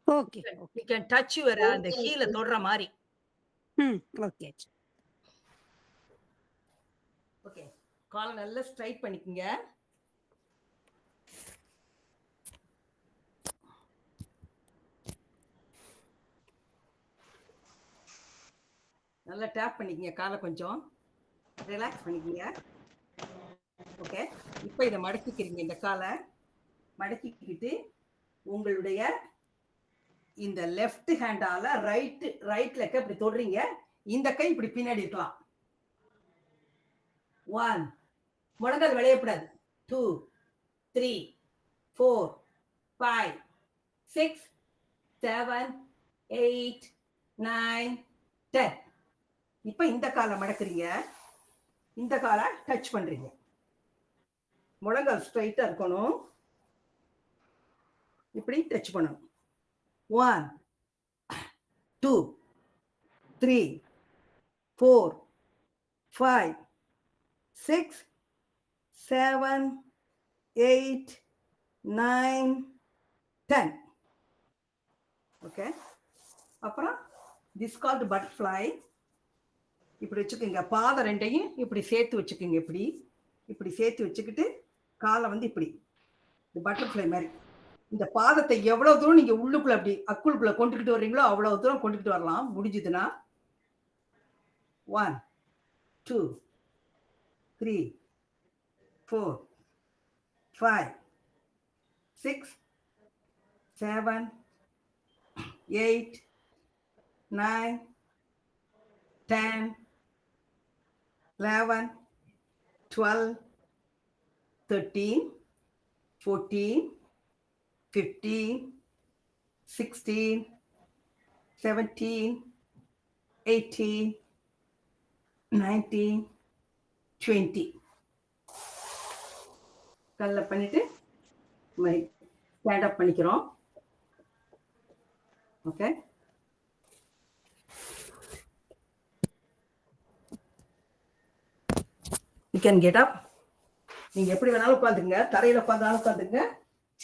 Okay. You can touch your அந்த ஹீல தொடுற மாதிரி. Okay okay. காலை நல்லா ஸ்ட்ரைட் பண்ணிக்கங்க. நல்லா டேப் பண்ணிக்கங்க. காலை கொஞ்சம் ரிலாக்ஸ் பண்ணிக்கங்க. ஓகே. இப்போ இதை மடக்கிக்கிறீங்க. இந்த காலை மடக்கிக்கிட்டு உங்களுடைய இந்த லெஃப்ட் ஹேண்டால ரைட் லெக்க இப்படி தொடுறீங்க. இந்த கை இப்படி பின்னாடி இருக்கலாம். 1 முழங்கால் விளையப்படாது. 2 3 4 5 6 7 8 9 10. இப்ப இந்த காலை மடக்குறீங்க. இந்த காலை டச் பண்றீங்க. முழங்கால் ஸ்ட்ரைட்டா இருக்கணும். இப்படி டச் பண்ணணும். 1 2 3 4 5, 6, 7, 8, 9, 10. Okay. அப்புறம் this called butterfly. இப்படி வச்சுக்கோங்க. பாதம் ரெண்டையும் இப்படி சேர்த்து வச்சுக்கோங்க. இப்படி சேர்த்து வச்சுக்கிட்டு காலை வந்து இப்படி பட்டர்ஃப்ளை மாதிரி இந்த பாதத்தை எவ்வளவு தூரம் நீங்க உள்ளுக்குள்ள அப்படி அக்குளுக்குள்ள கொண்டுகிட்டு வர்றீங்களோ அவ்வளவு தூரம் கொண்டுகிட்டு வரலாம். முடிஞ்சதுன்னா 1, 2, 3, 4, 5, 6, 7, 8, 9, 10, 11, 12, 13, 14, 15, 16, 17, 18, 19, 20. கல்ல பண்ணிட்டு ஸ்டாண்ட் அப் பண்ணிக்கிறோம். Okay. You can get up. நீங்க எப்படி வேணாலும் உட்காந்துக்குங்க. தரையில உட்காந்தாலும் உட்காந்துங்க,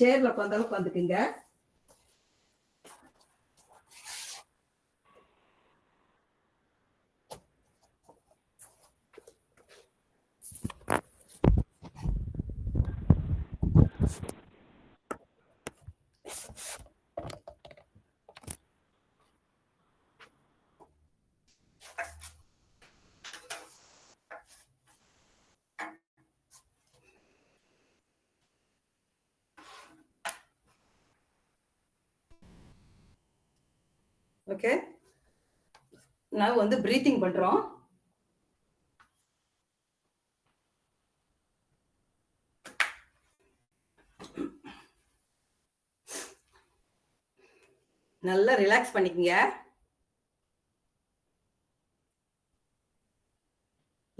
சேர்ல உட்காந்தாலும் உட்காந்துக்குங்க. ஓகே. நான் வந்து பிரீத்திங் பண்றோம். நல்லா ரிலாக்ஸ் பண்ணிக்கங்க.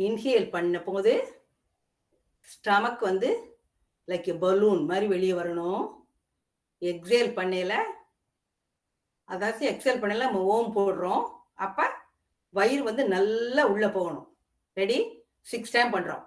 இன்ஹேல் பண்ண போது ஸ்டமக் வந்து லைக் பலூன் மாதிரி வெளியே வரணும். எக்ஸேல் பண்ணல, அதாவது எக்ஸேல் பண்ணல நம்ம ஓம் போடுறோம். அப்ப வயிறு வந்து நல்லா உள்ள போகணும். ரெடி? 6 டைம் பண்றோம்.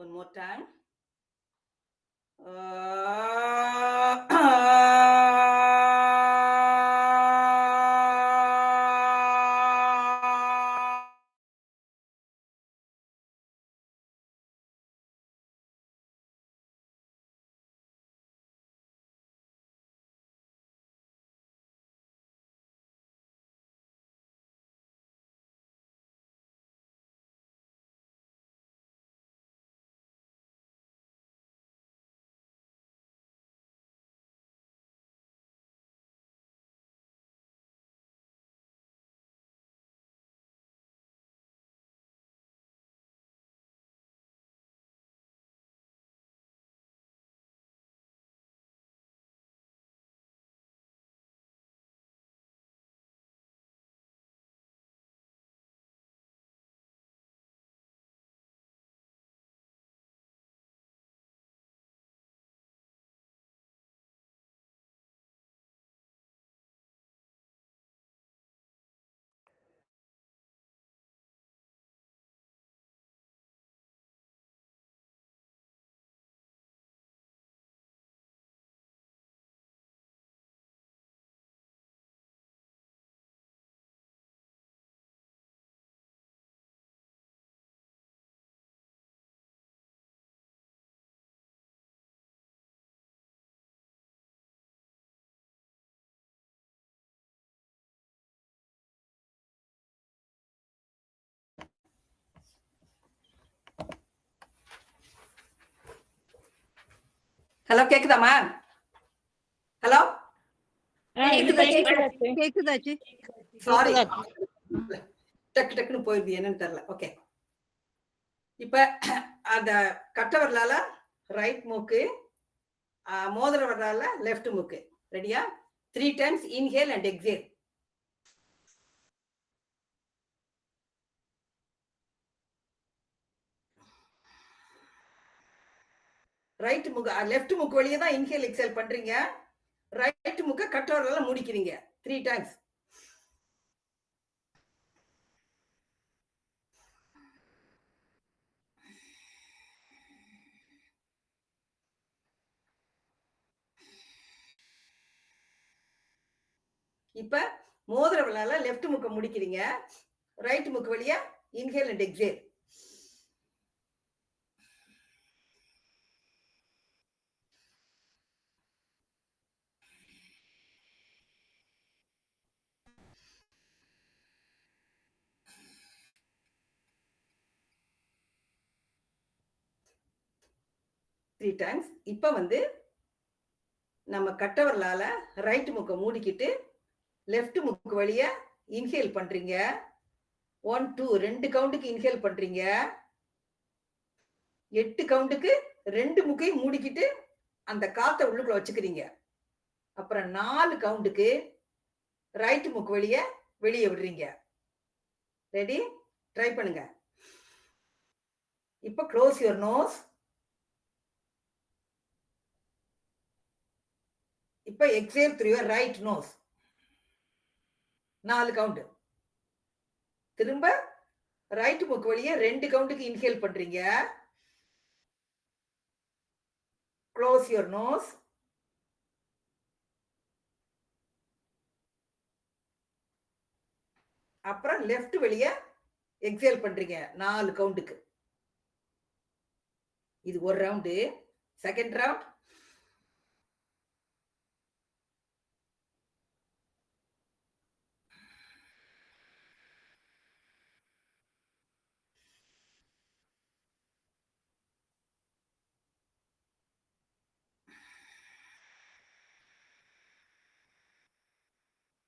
One more time. ஹலோ கேக்குதாமா? ஹலோ கேக்குதாச்சு. சாரி, டக்குன்னு போயிடுது, என்னன்னு தெரியல. ஓகே, இப்ப அந்த கட்ட விரலால ரைட் மூக்கு, மோதிர விரலால லெஃப்ட் மூக்கு. ரெடியா? 3 times inhale and exhale. Right மூக்கு, லெஃப்ட் மூக்கு வழியே தான் இன்ஹேல் எக்ஸேல் பண்றீங்க. ரைட் மூக்க கட்ட விரலால மூடிக்கிறீங்க 3 times. இப்ப மோதிர விரலால லெஃப்ட் மூக்க முடிக்கிறீங்க, ரைட் மூக்கு வழியா inhale and exhale. Three times. இப்ப வந்து நம்ம கட்ட விரலால ரைட் மூக்க மூடிக்கிட்டு லெஃப்ட் மூக்கு வழியா இன்ஹேல் பண்றீங்க. 1 2 2 கவுண்டுக்கு இன்ஹேல் பண்றீங்க. 8 கவுண்டுக்கு 2 மூக்கையும் மூடிக்கிட்டு அந்த காத்தை உள்ளுக்குள்ள வச்சுக்கிறீங்க. அப்புறம் 4 கவுண்டுக்கு ரைட் மூக்கு வழியா வெளியே விடுறீங்க. ரெடி? ட்ரை பண்ணுங்க. இப்ப க்ளோஸ் யுவர் நோஸ். இப்ப exhale through your right nose. 4 count. திரும்ப ரைட் மூக்கு வழியா 2 கவுண்டுக்கு இன்ஹேல் பண்றீங்க. Close your nose. அப்புறம் லெஃப்ட் வழியா எக்ஸேல் பண்றீங்க 4 கவுண்டுக்கு. இது ஒரு round. Second round.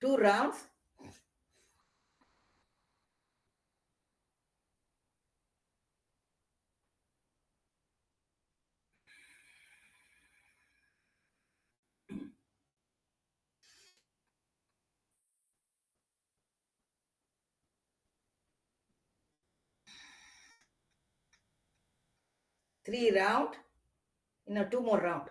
Two rounds. Three round. Now 2 more round.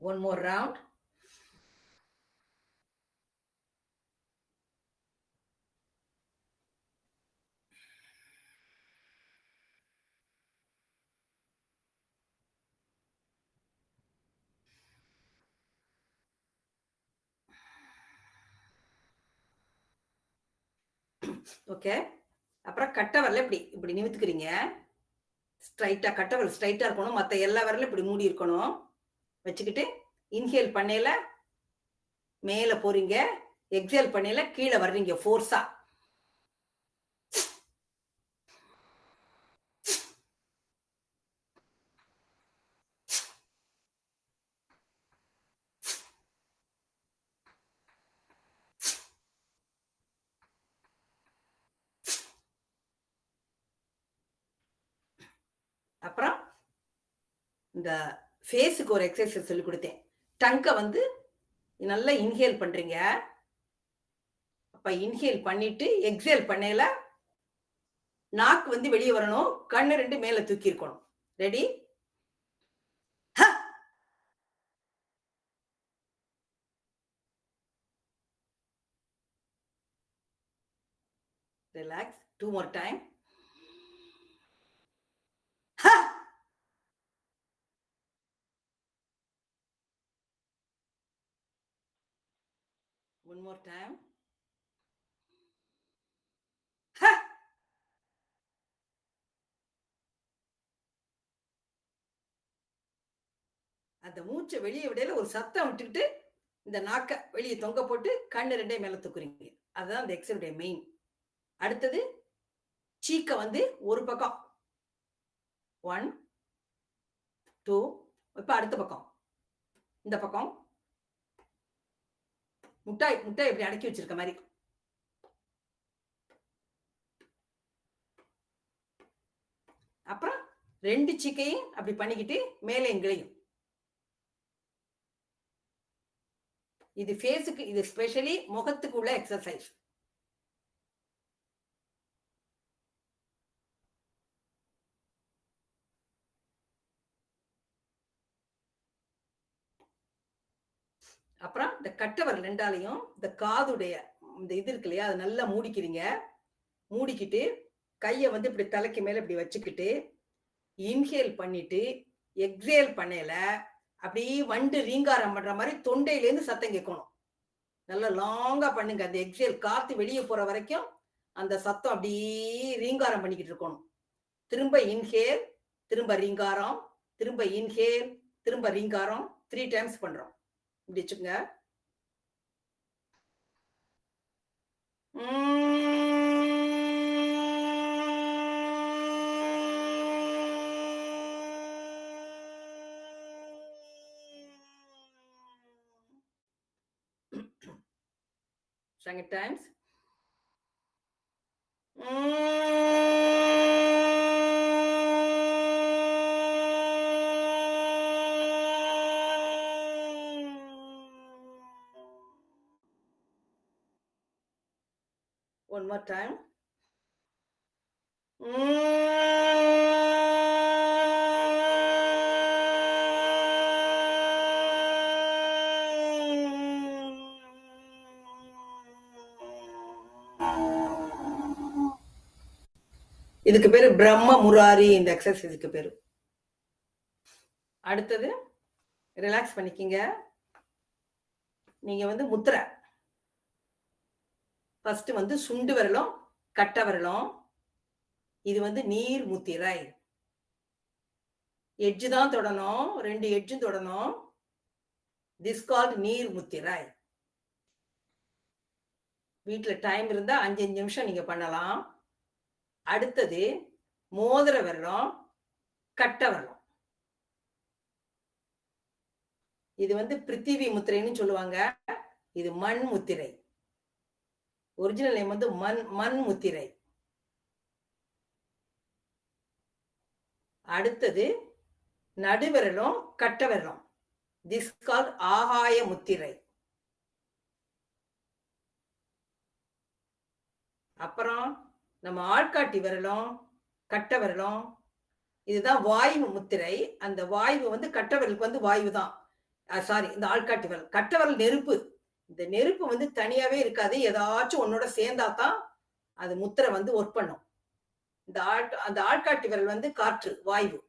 One more round. Okay, அப்புறம் கட்ட வரல இப்படி இப்படி நிமித்துக்கிறீங்க. ஸ்ட்ரைட்டா கட்ட வரல ஸ்ட்ரைட்டா இருக்கணும். மற்ற எல்லா வரலும் இப்படி மூடி இருக்கணும். வச்சுக்கிட்டு இன்ஹேல் பண்ணையில மேல போறீங்க, எக்ஸேல் பண்ணையில கீழே வர்றீங்க ஃபோர்ஸா. அப்புறம் இந்த ஃபேஸுக்கு ஒரு எக்ஸசைஸ் சொல்லி கொடுத்தேன். டங்கை வந்து நல்லா இன்ஹேல் பண்றீங்க. அப்ப இன்ஹேல் பண்ணிட்டு எக்ஸேல் பண்ணையில நாக்கு வந்து வெளியே வரணும், கண்ணு 2 மேல தூக்கி இருக்கணும். Ready? Relax. 2 more time. One more time. அந்த மூச்சை வெளியே விடையில ஒரு சத்தம் விட்டுக்கிட்டு இந்த நாக்க வெளியே தொங்க போட்டு கண்ணு ரெண்டே மேல தூக்குறீங்க. அதுதான் அந்த எக்ஸலுடைய மெயின். அடுத்தது சீக்க வந்து ஒரு பக்கம் 1 2. இப்ப அடுத்த பக்கம் இந்த பக்கம் முட்டாய் முட்டாய் இப்படி அடக்கி வச்சிருக்க மாதிரி. அப்புறம் 2 சீக்கையும் அப்படி பண்ணிக்கிட்டு மேலே எங்களையும். இது ஃபேஸுக்கு, இது ஸ்பெஷலி முகத்துக்கு உள்ள எக்ஸசைஸ். அப்புறம் இந்த கட்டவர் ரெண்டாலையும் இந்த காதுடைய இந்த இது இருக்கு இல்லையா, அது நல்லா மூடிக்கிறீங்க. மூடிக்கிட்டு கையை வந்து இப்படி தலைக்கு மேல இப்படி வச்சுக்கிட்டு இன்ஹேல் பண்ணிட்டு எக்ஸேல் பண்ணல அப்படி வண்டு ரீங்காரம் பண்ற மாதிரி தொண்டையிலேருந்து சத்தம் கேட்கணும். நல்லா லாங்கா பண்ணுங்க. அந்த எக்ஸேல் காத்து வெளியே போற வரைக்கும் அந்த சத்தம் அப்படியே ரீங்காரம் பண்ணிக்கிட்டு இருக்கணும். திரும்ப இன்ஹேல், திரும்ப ரீங்காரம், திரும்ப இன்ஹேல், திரும்ப ரீங்காரம். 3 டைம்ஸ் பண்றோம். இப்படி வச்சுங்க. Second times. One more time. இதுக்கு பேரு பிரம்ம முராரி. இந்த எக்ஸசைஸ்க்கு பேரு. அடுத்தது ரிலாக்ஸ் பண்ணிக்கிங்க. நீங்க வந்து முத்திரை ஃபர்ஸ்ட் வந்து சுண்டு விரலும் கட்ட விரலும். இது வந்து நீர் முத்திரை. எட்ஜு தான் தொடணும், 2 எட்ஜும் தொடணும். திஸ் கால்ட் நீர் முத்திரை. வீட்டுல டைம் இருந்தா 5 நிமிஷம் நீங்க பண்ணலாம். அடுத்தது மோதிர விரலும் கட்ட விரலும். இது வந்து பிருத்திவி முத்திரைன்னு சொல்லுவாங்க. இது மண் முத்திரை. ஒரிஜினல் நேம் வந்து மண் முத்திரை. அடுத்தது நடுவிரலும் கட்ட விரலும். திஸ் கால்ட் ஆகாய முத்திரை. அப்புறம் நம்ம ஆள்காட்டி விரலும் கட்ட விரலும். இதுதான் வாயு முத்திரை. அந்த வாயு வந்து கட்ட விரலுக்கு வந்து வாயு தான். சாரி, இந்த ஆள்காட்டி விரல். கட்ட விரல் நெருப்பு. இந்த நெருப்பு வந்து தனியாவே இருக்காது, ஏதாச்சும் ஒன்னோட சேர்ந்தாதான் அது முத்திரை வந்து ஒர்க் பண்ணும். அந்த ஆள்காட்டி விரல் வந்து காற்று, வாயு.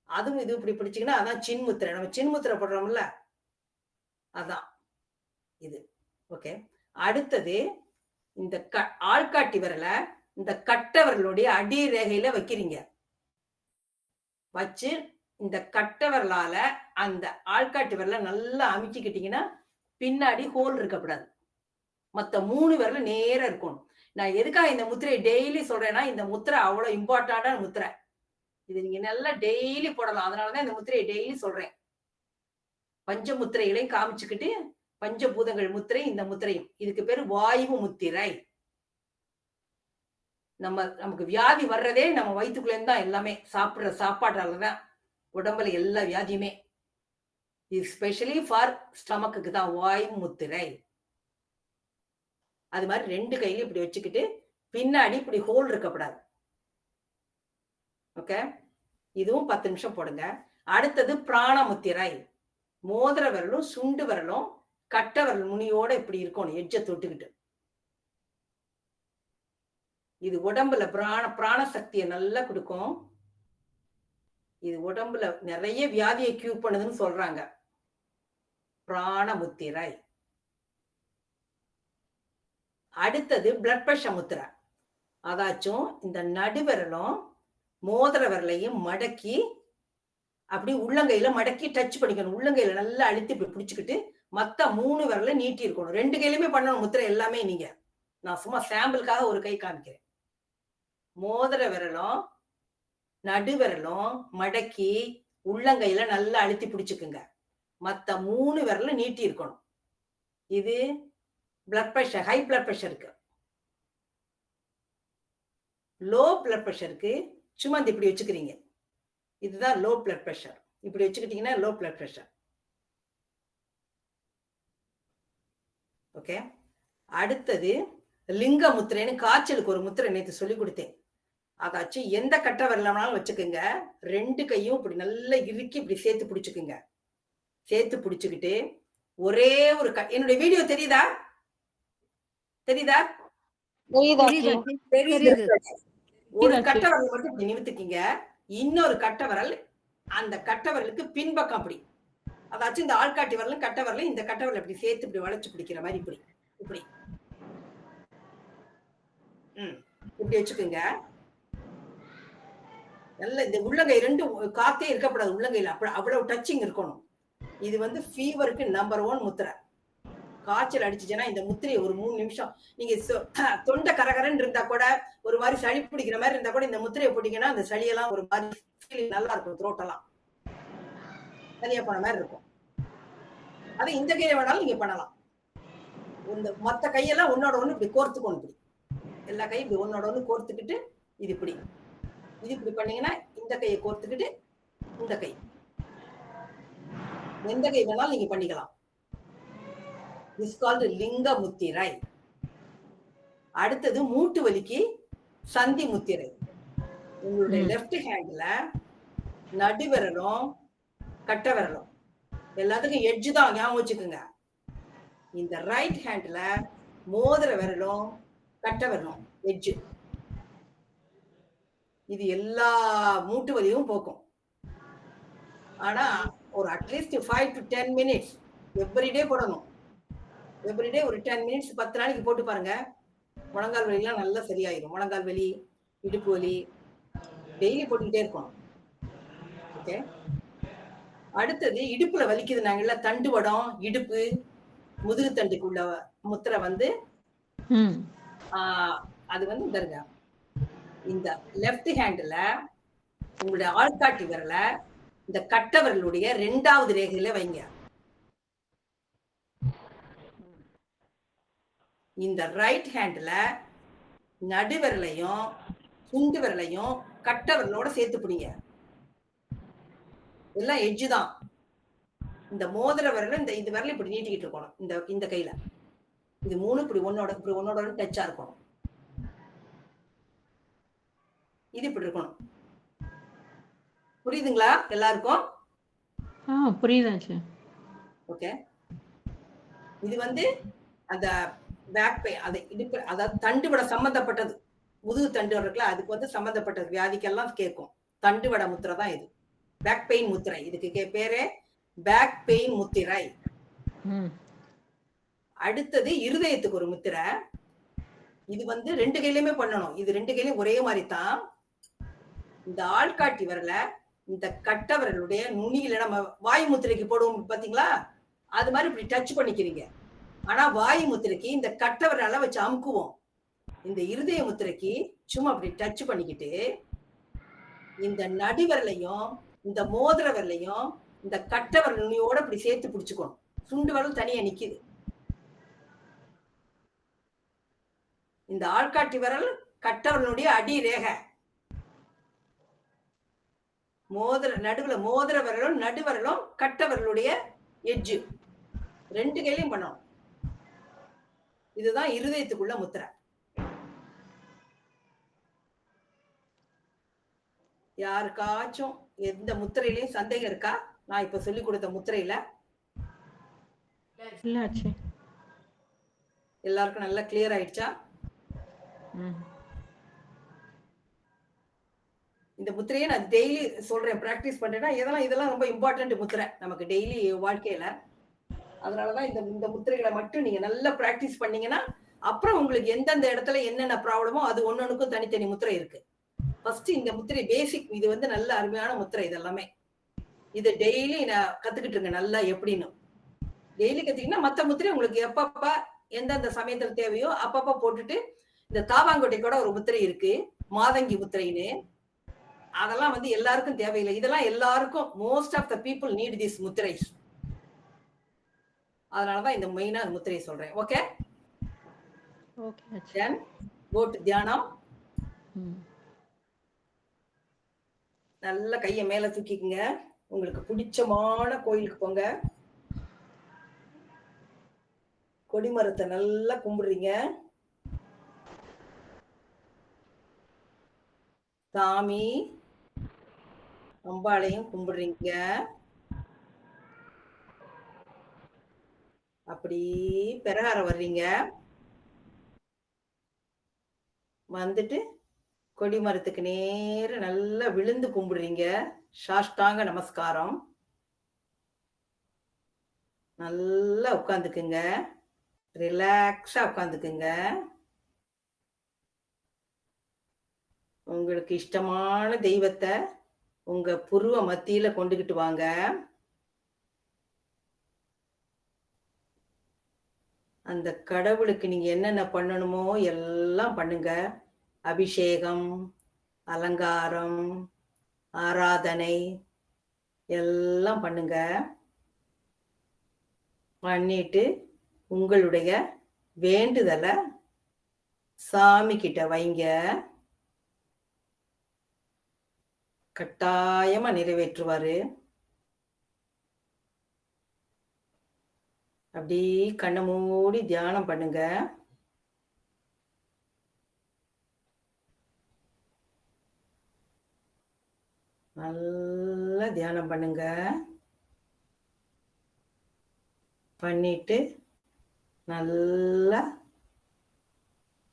அதுவும் இது இப்படி பிடிச்சிங்கன்னா அதான் சின் முத்திரை. நம்ம சின் முத்திரை போடுறோம்ல, அதான் இது. ஓகே. அடுத்தது இந்த ஆள்காட்டி விரலை இந்த கட்ட விரலுடைய அடி ரேகையில வைக்கிறீங்க. வச்சு இந்த கட்ட விரலால அந்த ஆள்காட்டி விரலை நல்லா அமுக்கிக்கிட்டீங்கன்னா பின்னாடி ஹோல் இருக்கக்கூடாது. மத்த 3 விரல நேரா இருக்கணும். நான் எதுக்காக இந்த முத்திரையை டெய்லி சொல்றேன்னா, இந்த முத்திரை அவ்வளவு இம்பார்ட்டன்டான முத்திரை. இது நீங்க நல்லா டெய்லி போடலாம். அதனாலதான் இந்த முத்திரையை டெய்லி சொல்றேன். பஞ்ச முத்திரைகளையும் காமிச்சுக்கிட்டு, பஞ்சபூதங்கள் முத்திரை, இந்த முத்திரையும். இதுக்கு பேரு வாயு முத்திரை. நமக்கு வியாதி வர்றதே நம்ம வயிற்றுக்குள்ள இருந்து தான். எல்லாமே சாப்பிடுற சாப்பாட்டாலதான் உடம்புல எல்லா வியாதியுமே. இது ஸ்பெஷலி ஃபார் ஸ்டமக்கு தான் வாயு முத்திரை. அது மாதிரி 2 கையிலும் இப்படி வச்சுக்கிட்டு பின்னாடி இப்படி ஹோல் இருக்கக்கூடாது. ஓகே. இதுவும் 10 நிமிஷம் போடுங்க. அடுத்தது பிராண முத்திரை. மோதிர விரலும் சுண்டு விரலும் கட்ட விரல் முனியோட இப்படி இருக்கணும், எட்ஜை தொட்டுக்கிட்டு. இது உடம்புல பிராண சக்தியை நல்லா கொடுக்கும். இது உடம்புல நிறைய வியாதியை கியூர் பண்ணுதுன்னு சொல்றாங்க. பிராண முத்திரை. அடுத்தது பிளட் பிரஷர் முத்திரை. அதாச்சும் இந்த நடுவிரலும் மோதிர விரலையும் மடக்கி அப்படி உள்ளங்கையில மடக்கி டச் பண்ணிக்கணும். உள்ளங்கையில நல்லா அழுத்தி இப்படி பிடிச்சுக்கிட்டு மத்த 3 விரல நீட்டி இருக்கணும். 2 கையிலுமே பண்ணணும் முத்திரை எல்லாமே நீங்க. நான் சும்மா சாம்பிளுக்காக ஒரு கை காமிக்கிறேன். மோதிர விரலும் நடு விரலும் மடக்கி உள்ளங்கையில நல்லா அழுத்தி பிடிச்சுக்குங்க. மத்த 3 விரலும் நீட்டி இருக்கணும். இது பிளட் பிரஷர், ஹை பிளட் பிரஷருக்கு. லோ பிளட் பிரஷருக்கு சும்மா இப்படி வச்சுக்கிறீங்க. இதுதான் லோ பிளட் பிரஷர். இப்படி வச்சுக்கிட்டீங்கன்னா லோ பிளட் பிரஷர். ஓகே. அடுத்தது லிங்க முத்திரைன்னு காய்ச்சலுக்கு ஒரு முத்திரை நேற்று சொல்லி கொடுத்தேன். அதாச்சும் எந்த கட்ட வரலாம்னாலும் வச்சுக்கோங்க. 2 கையும் இப்படி நல்லா இறுக்கி இப்படி சேர்த்து பிடிச்சுக்குங்க. சேர்த்து பிடிச்சுக்கிட்டு ஒரே ஒரு என்னுடைய வீடியோ தெரியுதா? தெரியுதா? தெரியுது. ஒரு கட்ட வரல் மட்டும் இப்படி நிமித்துக்கீங்க. இன்னொரு கட்ட வரல் அந்த கட்ட வரலுக்கு பின்பக்கம் அப்படி. அதாச்சும் இந்த ஆள்காட்டி வரலும் கட்ட வரலும் இந்த கட்ட வரல் இப்படி சேர்த்து இப்படி வளைச்சு பிடிக்கிற மாதிரி இப்படி இப்படி இப்படி வச்சுக்கோங்க. நல்ல இந்த உள்ளங்கை 2 காத்தே இருக்கக்கூடாது உள்ளங்கையில. அவ்வளவு டச்சிங் இருக்கணும். இது வந்து ஃபீவருக்கு நம்பர் 1 முத்திரை. காய்ச்சல் அடிச்சுச்சுன்னா இந்த முத்திரையை ஒரு 3 நிமிஷம் நீங்க தொண்டை கரகரன்னு இருந்தா கூட, ஒரு மாதிரி சளி பிடிக்கிற மாதிரி இருந்தா கூட இந்த முத்திரையை போட்டீங்கன்னா அந்த சளியெல்லாம் ஒரு மாதிரி ஃபீலிங் நல்லா இருக்கும். த்ரோட்டெல்லாம் சரியா போன மாதிரி இருக்கும். அது இந்த கையை வேணாலும் நீங்க பண்ணலாம். இந்த மத்த கையெல்லாம் ஒன்னோட ஒண்ணு இப்படி கோர்த்துக்கணும். இப்படி எல்லா கையும் இப்படி ஒன்னோட ஒண்ணு கோர்த்துக்கிட்டு இது இப்படி பண்ணீங்கன்னா இந்த கையை கோர்த்துக்கிட்டு இந்த கை எந்த கை வேணாலும் நீங்க பண்ணிக்கலாம். திஸ் கால்டு லிங்க முத்திரை. அடுத்தது மூட்டு வலிக்கு சந்தி முத்திரை. உங்களுடைய லெஃப்ட் ஹேண்ட்ல நடு விரலும் கட்ட விரலும் எல்லாத்துக்கும் எட்ஜ் தான் ஞாபகம் வச்சுக்கோங்க. இந்த ரைட் ஹேண்ட்ல மோதிர விரலும் கட்ட விரலும் எட்ஜ். இது எல்லா மூட்டு வலியும் போக்கும். ஆனா ஒரு அட்லீஸ்ட் 5 to 10 minutes எவ்ரிடே போடணும். எவ்ரிடே ஒரு 10 minutes 10 நாளைக்கு போட்டு பாருங்க. முழங்கால் வலிலாம் நல்லா சரியாயிரும். முழங்கால் வலி, இடுப்பு வலி டெய்லி போட்டுக்கிட்டே இருக்கணும். ஓகே. அடுத்தது இடுப்புல வலிக்குது நாங்கல்ல, தண்டுவடம், இடுப்பு, முதுகு தண்டுக்குள்ள முத்திரை வந்து அது வந்து இந்த இந்த லெஃப்ட் ஹேண்ட்ல உங்களுடைய ஆள்காட்டி விரல இந்த கட்ட விரலுடைய 2வது ரேகையில வைங்க. இந்த ரைட் ஹேண்ட்ல நடு விரலையும் சுண்டு விரலையும் கட்ட விரலோட சேர்த்து பிடிங்க. எல்லாம் எட்ஜு தான். இந்த மோதிர விரல இந்த விரல இப்படி நீட்டிக்கிட்டு இருக்கணும். இந்த கையில இது 3 இப்படி ஒன்னோட டச்சா இருக்கணும். இது இப்படி இருக்கணும். புரியுதுங்களா எல்லாருக்கும்? புரியுதாச்சு. ஓகே. இது வந்து அந்த பேக் பெயின், அது இடுப்பு, அதாவது தண்டுவட சம்பந்தப்பட்டது. முதுகு தண்டு இருக்குல்ல, அதுக்கு வந்து சம்பந்தப்பட்டது வியாதிக்கெல்லாம் கேட்கும். தண்டுவட முத்திரை தான் இது. பேக் பெயின் முத்திரை. இதுக்கு பேரே பேக் பெயின் முத்திரை. அடுத்தது இருதயத்துக்கு ஒரு முத்திரை. இது வந்து 2 கையிலுமே பண்ணணும். இது 2 கையிலும் ஒரே மாதிரி தான். இந்த ஆள்காட்டி வரல இந்த கட்ட விரலுடைய நுனியில நம்ம வாயு முத்திரைக்கு போடுவோம் பாத்தீங்களா, அது மாதிரி இப்படி டச் பண்ணிக்கிறீங்க. ஆனா வாயு முத்திரைக்கு இந்த கட்ட விரல வச்சு அமுக்குவோம். இந்த இருதய முத்திரைக்கு சும்மா அப்படி டச் பண்ணிக்கிட்டு இந்த நடு விரலையும் இந்த மோதிர விரலையும் இந்த கட்ட விரல் நுனியோட இப்படி சேர்த்து பிடிச்சுக்கணும். சுண்டு விரல் தனியா நிக்குது. இந்த ஆள்காட்டி விரல் கட்ட விரலுடைய அடி ரேகை. நடுவுல மோதிர விரலும் நடு விரலும் கட்ட விரலுடைய எட்ஜு 2 கையிலையும் பண்ணணும். இதுதான் இருதயத்துக்குள்ள முத்திரை. யாருக்காச்சும் எந்த முத்திரையிலையும் சந்தேகம் இருக்கா? நான் இப்ப சொல்லி கொடுத்த முத்திரையில எல்லாருக்கும் நல்லா கிளியர் ஆயிடுச்சா? இந்த முத்திரையை நான் டெய்லி சொல்றேன், பிராக்டிஸ் பண்றேன்னா இதெல்லாம் ரொம்ப இம்பார்ட்டன்ட் முத்திரை நமக்கு டெய்லி வாழ்க்கையில. அதனாலதான் இந்த முத்திரைகளை மட்டும் நீங்க நல்லா பிராக்டிஸ் பண்ணீங்கன்னா அப்புறம் உங்களுக்கு எந்தெந்த இடத்துல என்னென்ன ப்ராப்ளமோ அது ஒன்னொன்னுக்கும் தனித்தனி முத்திரை இருக்கு. ஃபர்ஸ்ட் இந்த முத்திரை பேசிக். இது வந்து நல்ல அருமையான முத்திரை. இதெல்லாமே இதை டெய்லி நான் கத்துக்கிட்டு இருங்க நல்லா எப்படின்னு. டெய்லி கத்துக்கிட்டீங்கன்னா மத்த முத்திரை உங்களுக்கு எப்பப்ப எந்தெந்த சமயத்துல தேவையோ அப்பப்ப போட்டுட்டு, இந்த தாவாங்கொட்டை கூட ஒரு முத்திரை இருக்கு, மாதங்கி முத்திரைன்னு. அதெல்லாம் வந்து எல்லாருக்கும் தேவையில்லை. இதெல்லாம் எல்லாருக்கும் most of the people need this முத்திரைஸ். அதனாலதான் இந்த மெயினா முத்திரையை சொல்றேன். ஓகே, ஓகே ஆச்சு. தென் கோ டு தியானம். நல்ல கையை மேல தூக்கிக்குங்க. உங்களுக்கு பிடிச்சமான கோயிலுக்கு போங்க. கொடிமரத்தை நல்லா கும்பிடுறீங்க. சாமி அம்பாளையும் கும்பிடுறீங்க. அப்படி பெரகார வர்றீங்க. வந்துட்டு கொடிமரத்துக்கு நேர நல்லா விழுந்து கும்பிடுறீங்க. சாஷ்டாங்க நமஸ்காரம். நல்லா உட்காந்துக்குங்க. ரிலாக்ஸா உட்காந்துக்குங்க. உங்களுக்கு இஷ்டமான தெய்வத்தை உங்க புருவ மத்தியில கொண்டுகிட்டு வாங்க. அந்த கடவுளுக்கு நீங்க என்னென்ன பண்ணணுமோ எல்லாம் பண்ணுங்க. அபிஷேகம், அலங்காரம், ஆராதனை எல்லாம் பண்ணுங்க. பண்ணிட்டு உங்களுடைய வேண்டுதலை சாமி கிட்ட வைங்க. கட்டாயமா நிறைவேற்றுவாரு. அப்படி கண்ணை மூடி தியானம் பண்ணுங்க. நல்லா தியானம் பண்ணுங்க. பண்ணிட்டு நல்லா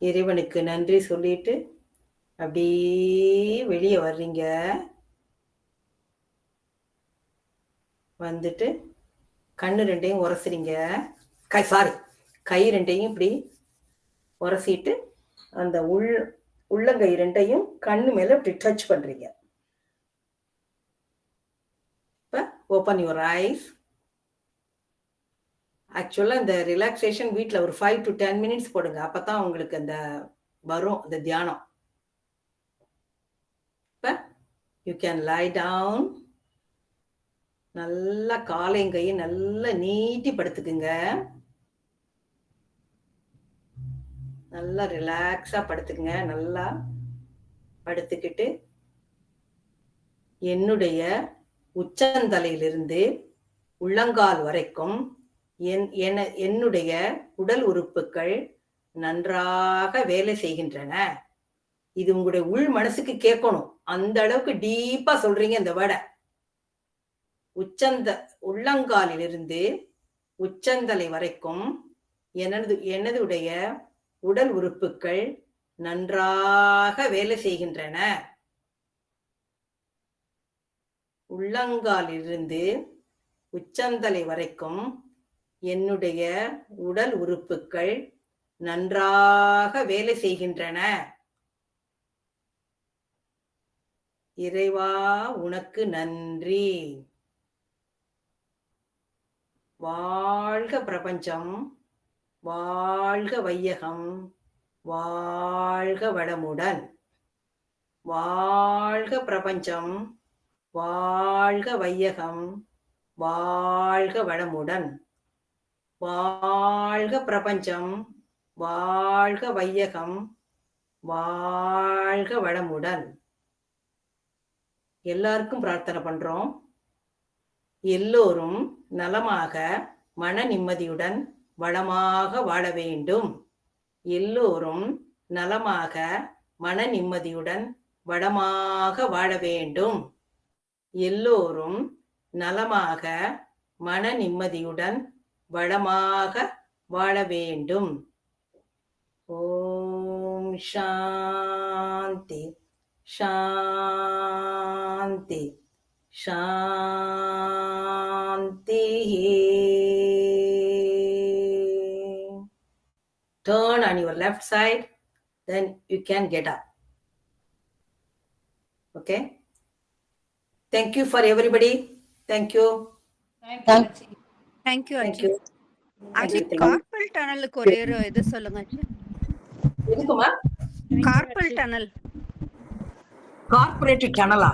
இறைவனுக்கு நன்றி சொல்லிட்டு அப்படியே வெளியே வர்றீங்க. வந்துட்டு கண்ணு ரெண்டையும் உரசுறீங்க. கை ரெண்டையும் இப்படி உரசிட்டு அந்த உள்ளங்கை ரெண்டையும் கண்ணு மேல இப்படி டச் பண்றீங்க. இப்ப ஓப்பன் யுவர் ஐஸ். ஆக்சுவலா இந்த ரிலாக்ஸேஷன் வீட்டில் ஒரு 5 to 10 minutes போடுங்க. அப்பதான் உங்களுக்கு அந்த வரும் அந்த தியானம். இப்ப யூ கேன் லை டவுன். நல்லா காலைங்கையும் நல்லா நீட்டி படுத்துக்குங்க. நல்லா ரிலாக்ஸா படுத்துக்குங்க. நல்லா படுத்துக்கிட்டு என்னுடைய உச்சந்தலையிலிருந்து உள்ளங்கால் வரைக்கும் என்னுடைய உடல் உறுப்புகள் நன்றாக வேலை செய்கின்றன. இது உங்களுடைய உள் மனசுக்கு கேட்கணும். அந்த அளவுக்கு டீப்பா சொல்றீங்க இந்த வேர்டை. உள்ளங்காலிலிருந்து உச்சந்தலை வரைக்கும் எனதுடைய உடல் உறுப்புகள் நன்றாக வேலை செய்கின்றன. உள்ளங்காலிலிருந்து உச்சந்தலை வரைக்கும் என்னுடைய உடல் உறுப்புகள் நன்றாக வேலை செய்கின்றன. இறைவா உனக்கு நன்றி. வாழ்க பிரபஞ்சம், வாழ்க வையகம், வாழ்க வளமுடன். வாழ்க பிரபஞ்சம், வாழ்க வையகம், வாழ்க வளமுடன். வாழ்க பிரபஞ்சம், வாழ்க வையகம், வாழ்க வளமுடன். எல்லாருக்கும் பிரார்த்தனை பண்றோம். எல்லோரும் நலமாக மன நிம்மதியுடன் வளமாக வாழ வேண்டும். எல்லோரும் நலமாக மன நிம்மதியுடன் வளமாக வாழ வேண்டும். எல்லோரும் நலமாக மன நிம்மதியுடன் வளமாக வாழ வேண்டும். ஓம் சாந்தி சாந்தி சாந்தி. Turn on your left side, then you can get up. Okay? Thank you for everybody. Thank you. Thank you ஆச்சி. தேங்க்யூ. ஆச்சி Thank you. கார்பல் டனலுக்கு ஒரே ஒரு இது சொல்லுங்க ஆச்சி. எதுக்குமா? Carpal tunnel. கார்பரேட் டனலா?